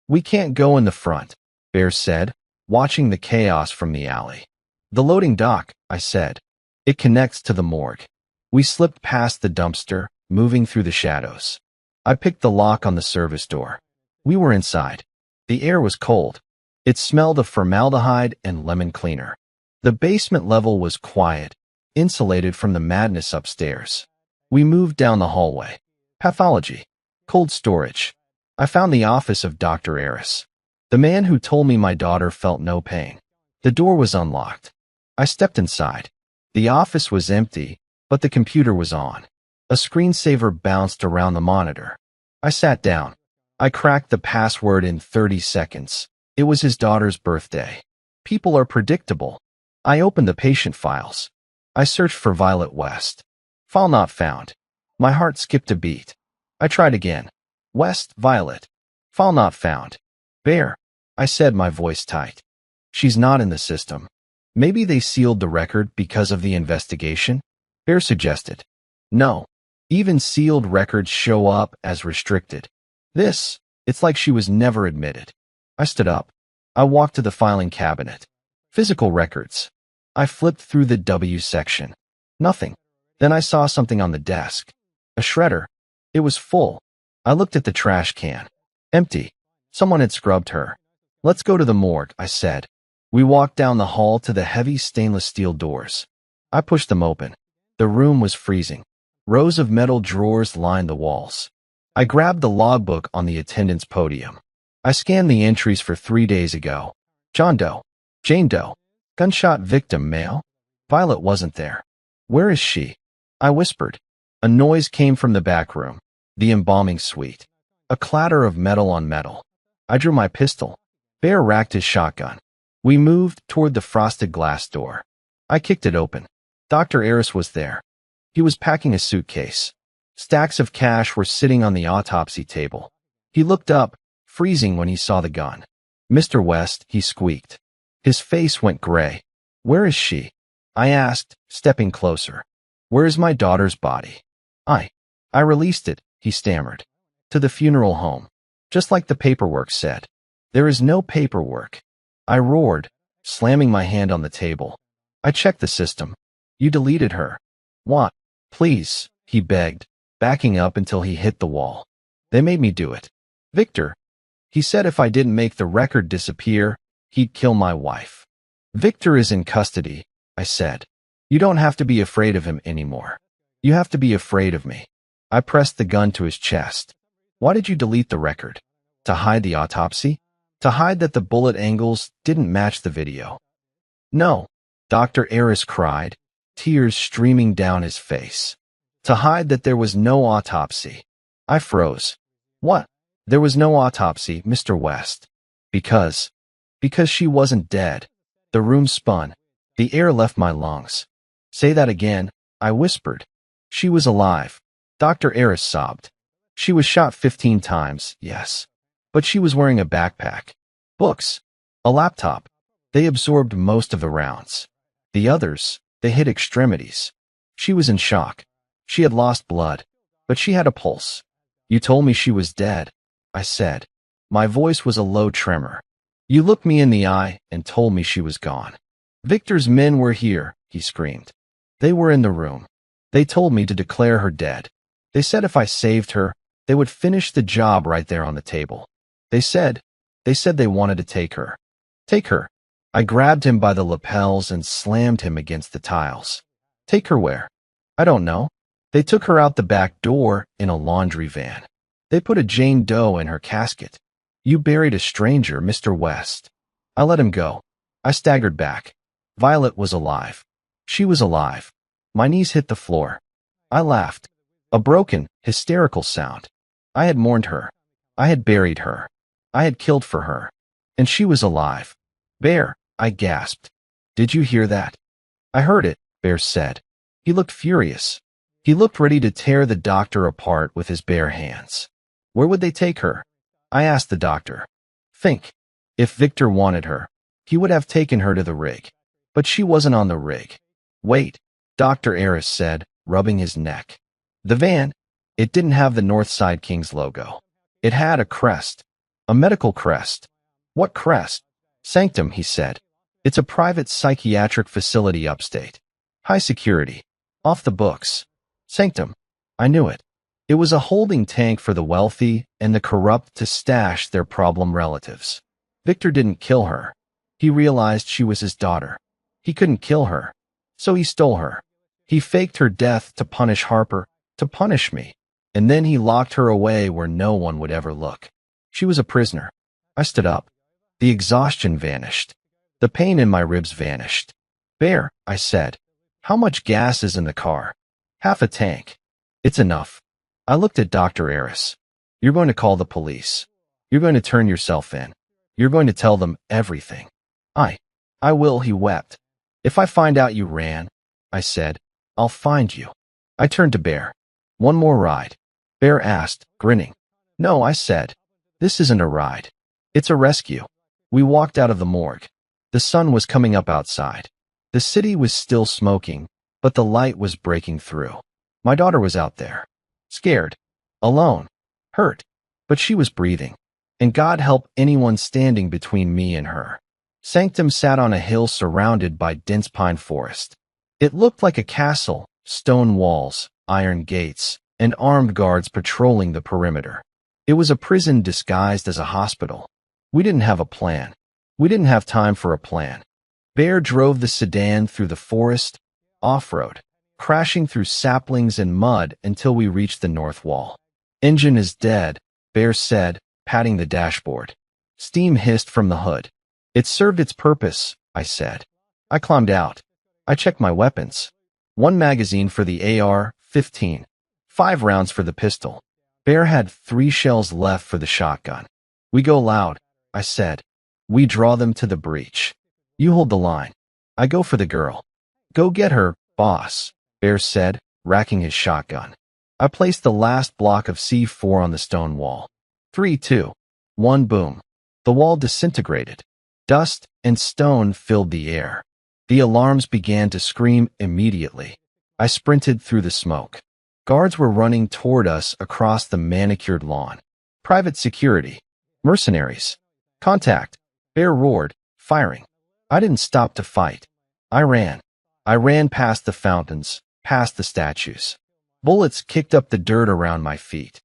We can't go in the front, Bear said, watching the chaos from the alley. The loading dock, I said. It connects to the morgue. We slipped past the dumpster, moving through the shadows. I picked the lock on the service door. We were inside. The air was cold. It smelled of formaldehyde and lemon cleaner. The basement level was quiet, insulated from the madness upstairs. We moved down the hallway. Pathology. Cold storage. I found the office of Dr. Eris, the man who told me my daughter felt no pain. The door was unlocked. I stepped inside. The office was empty, but the computer was on. A screensaver bounced around the monitor. I sat down. I cracked the password in 30 seconds. It was his daughter's birthday. People are predictable. I opened the patient files. I searched for Violet West. File not found. My heart skipped a beat. I tried again. West, Violet. File not found. Bear, I said, my voice tight. She's not in the system. Maybe they sealed the record because of the investigation? Bear suggested. No. Even sealed records show up as restricted. It's like she was never admitted. I stood up. I walked to the filing cabinet. Physical records. I flipped through the W section. Nothing. Then I saw something on the desk. A shredder. It was full. I looked at the trash can. Empty. Someone had scrubbed her. Let's go to the morgue, I said. We walked down the hall to the heavy stainless steel doors. I pushed them open. The room was freezing. Rows of metal drawers lined the walls. I grabbed the logbook on the attendance podium. I scanned the entries for 3 days ago. John Doe. Jane Doe. Gunshot victim male. Violet wasn't there. Where is she? I whispered. A noise came from the back room, the embalming suite. A clatter of metal on metal. I drew my pistol. Bear racked his shotgun. We moved toward the frosted glass door. I kicked it open. Dr. Eris was there. He was packing a suitcase. Stacks of cash were sitting on the autopsy table. He looked up, freezing when he saw the gun. Mr. West, he squeaked. His face went gray. Where is she? I asked, stepping closer. Where is my daughter's body? I released it, he stammered. To the funeral home. Just like the paperwork said. There is no paperwork. I roared, slamming my hand on the table. I checked the system. You deleted her. What? Please, he begged, backing up until he hit the wall. They made me do it. Victor. He said if I didn't make the record disappear, he'd kill my wife. Victor is in custody, I said. You don't have to be afraid of him anymore. You have to be afraid of me. I pressed the gun to his chest. Why did you delete the record? To hide the autopsy? To hide that the bullet angles didn't match the video? No, Dr. Eris cried, tears streaming down his face. To hide that there was no autopsy. I froze. What? There was no autopsy, Mr. West. Because she wasn't dead. The room spun. The air left my lungs. Say that again, I whispered. She was alive. Dr. Eris sobbed. She was shot 15 times, yes. But she was wearing a backpack. Books. A laptop. They absorbed most of the rounds. The others, they hit extremities. She was in shock. She had lost blood. But she had a pulse. You told me she was dead, I said. My voice was a low tremor. You looked me in the eye and told me she was gone. Victor's men were here, he screamed. They were in the room. They told me to declare her dead. They said if I saved her, they would finish the job right there on the table. They said they wanted to take her. Take her. I grabbed him by the lapels and slammed him against the tiles. Take her where? I don't know. They took her out the back door in a laundry van. They put a Jane Doe in her casket. You buried a stranger, Mr. West. I let him go. I staggered back. Violet was alive. She was alive. My knees hit the floor. I laughed. A broken, hysterical sound. I had mourned her. I had buried her. I had killed for her. And she was alive. Bear, I gasped. Did you hear that? I heard it, Bear said. He looked furious. He looked ready to tear the doctor apart with his bare hands. Where would they take her? I asked the doctor. Think. If Victor wanted her, he would have taken her to the rig. But she wasn't on the rig. Wait, Dr. Eris said, rubbing his neck. The van, it didn't have the Northside Kings logo. It had a crest. A medical crest. What crest? Sanctum, he said. It's a private psychiatric facility upstate. High security. Off the books. Sanctum. I knew it. It was a holding tank for the wealthy and the corrupt to stash their problem relatives. Victor didn't kill her. He realized she was his daughter. He couldn't kill her. So he stole her. He faked her death to punish Harper, to punish me. And then he locked her away where no one would ever look. She was a prisoner. I stood up. The exhaustion vanished. The pain in my ribs vanished. Bear, I said. How much gas is in the car? Half a tank. It's enough. I looked at Dr. Eris. You're going to call the police. You're going to turn yourself in. You're going to tell them everything. I will, he wept. If I find out you ran, I said, I'll find you. I turned to Bear. One more ride? Bear asked, grinning. No, I said. This isn't a ride. It's a rescue. We walked out of the morgue. The sun was coming up outside. The city was still smoking, but the light was breaking through. My daughter was out there. Scared. Alone. Hurt. But she was breathing. And God help anyone standing between me and her. Sanctum sat on a hill surrounded by dense pine forest. It looked like a castle, stone walls, iron gates, and armed guards patrolling the perimeter. It was a prison disguised as a hospital. We didn't have a plan. We didn't have time for a plan. Bear drove the sedan through the forest, off-road, crashing through saplings and mud until we reached the north wall. Engine is dead, Bear said, patting the dashboard. Steam hissed from the hood. It served its purpose, I said. I climbed out. I checked my weapons. 1 magazine for the AR-15, 5 rounds for the pistol. Bear had 3 shells left for the shotgun. We go loud, I said. We draw them to the breach. You hold the line. I go for the girl. Go get her, boss, Bear said, racking his shotgun. I placed the last block of C4 on the stone wall. 3, 2, 1, boom. The wall disintegrated. Dust and stone filled the air. The alarms began to scream immediately. I sprinted through the smoke. Guards were running toward us across the manicured lawn. Private security. Mercenaries. Contact. Bear roared, firing. I didn't stop to fight. I ran. I ran past the fountains, past the statues. Bullets kicked up the dirt around my feet.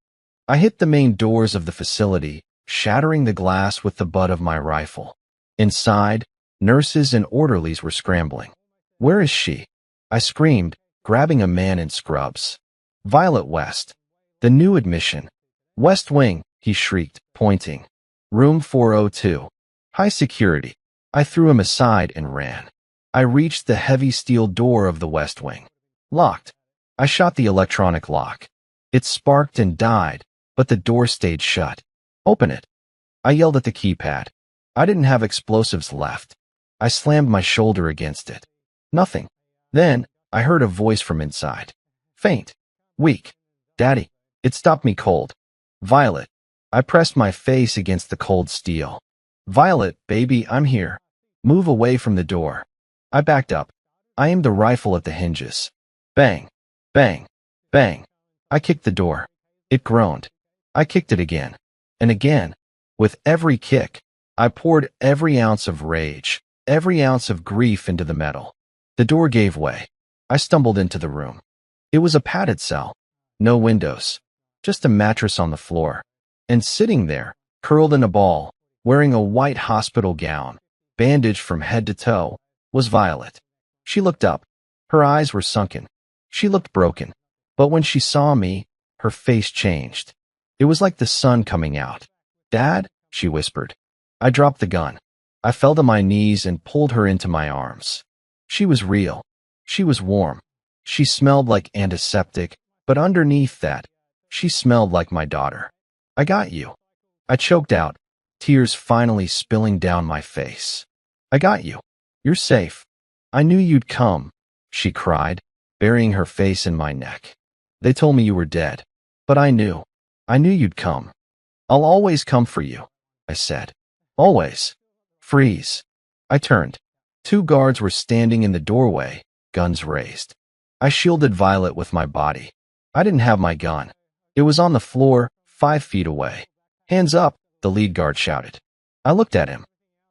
I hit the main doors of the facility, shattering the glass with the butt of my rifle. Inside, nurses and orderlies were scrambling. Where is she? I screamed, grabbing a man in scrubs. Violet West. The new admission. West Wing, he shrieked, pointing. Room 402. High security. I threw him aside and ran. I reached the heavy steel door of the West Wing. Locked. I shot the electronic lock. It sparked and died, but the door stayed shut. Open it. I yelled at the keypad. I didn't have explosives left. I slammed my shoulder against it. Nothing. Then, I heard a voice from inside. Faint. Weak. Daddy. It stopped me cold. Violet. I pressed my face against the cold steel. Violet, baby, I'm here. Move away from the door. I backed up. I aimed the rifle at the hinges. Bang. Bang. Bang. I kicked the door. It groaned. I kicked it again. And again. With every kick, I poured every ounce of rage, every ounce of grief into the metal. The door gave way. I stumbled into the room. It was a padded cell. No windows. Just a mattress on the floor. And sitting there, curled in a ball, wearing a white hospital gown, bandaged from head to toe, was Violet. She looked up. Her eyes were sunken. She looked broken. But when she saw me, her face changed. It was like the sun coming out. Dad, she whispered. I dropped the gun. I fell to my knees and pulled her into my arms. She was real. She was warm. She smelled like antiseptic, but underneath that, she smelled like my daughter. I got you. I choked out, tears finally spilling down my face. I got you. You're safe. I knew you'd come, she cried, burying her face in my neck. They told me you were dead, but I knew you'd come. I'll always come for you, I said. Always. Freeze. I turned. 2 guards were standing in the doorway, guns raised. I shielded Violet with my body. I didn't have my gun. It was on the floor, 5 feet away. Hands up, the lead guard shouted. I looked at him.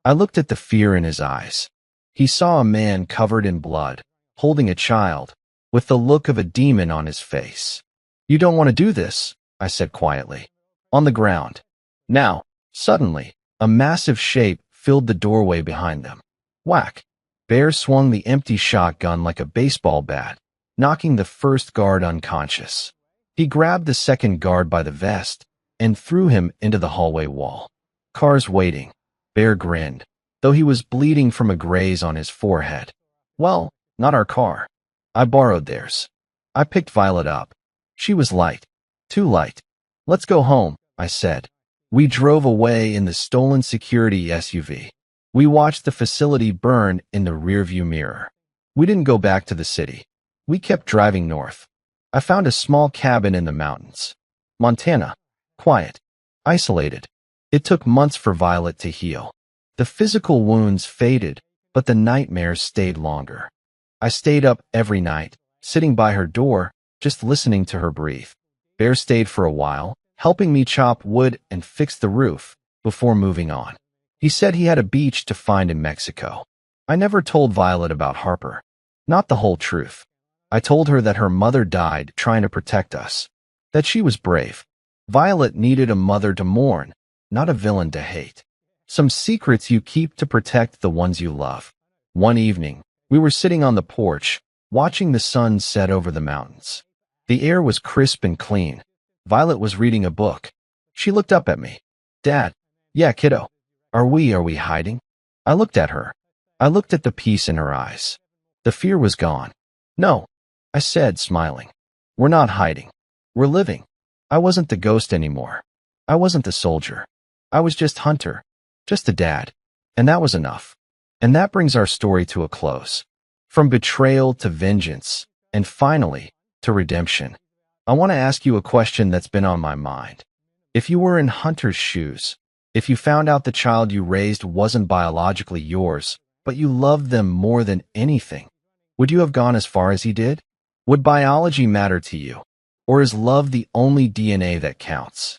I looked at the fear in his eyes. He saw a man covered in blood, holding a child, with the look of a demon on his face. You don't want to do this, I said quietly. On the ground. Now, suddenly, a massive shape filled the doorway behind them. Whack! Bear swung the empty shotgun like a baseball bat, knocking the first guard unconscious. He grabbed the second guard by the vest and threw him into the hallway wall. Cars waiting. Bear grinned, though he was bleeding from a graze on his forehead. Well, not our car. I borrowed theirs. I picked Violet up. She was light. Too light. Let's go home, I said. We drove away in the stolen security SUV. We watched the facility burn in the rearview mirror. We didn't go back to the city. We kept driving north. I found a small cabin in the mountains. Montana. Quiet. Isolated. It took months for Violet to heal. The physical wounds faded, but the nightmares stayed longer. I stayed up every night, sitting by her door, just listening to her breathe. Bear stayed for a while, helping me chop wood and fix the roof, before moving on. He said he had a beach to find in Mexico. I never told Violet about Harper. Not the whole truth. I told her that her mother died trying to protect us. That she was brave. Violet needed a mother to mourn, not a villain to hate. Some secrets you keep to protect the ones you love. One evening, we were sitting on the porch, watching the sun set over the mountains. The air was crisp and clean. Violet was reading a book. She looked up at me. Dad. Yeah, kiddo. Are we hiding? I looked at her. I looked at the peace in her eyes. The fear was gone. No, I said, smiling. We're not hiding. We're living. I wasn't the ghost anymore. I wasn't the soldier. I was just Hunter. Just a dad. And that was enough. And that brings our story to a close. From betrayal to vengeance, and finally, to redemption. I want to ask you a question that's been on my mind. If you were in Hunter's shoes, if you found out the child you raised wasn't biologically yours, but you loved them more than anything, would you have gone as far as he did? Would biology matter to you? Or is love the only DNA that counts?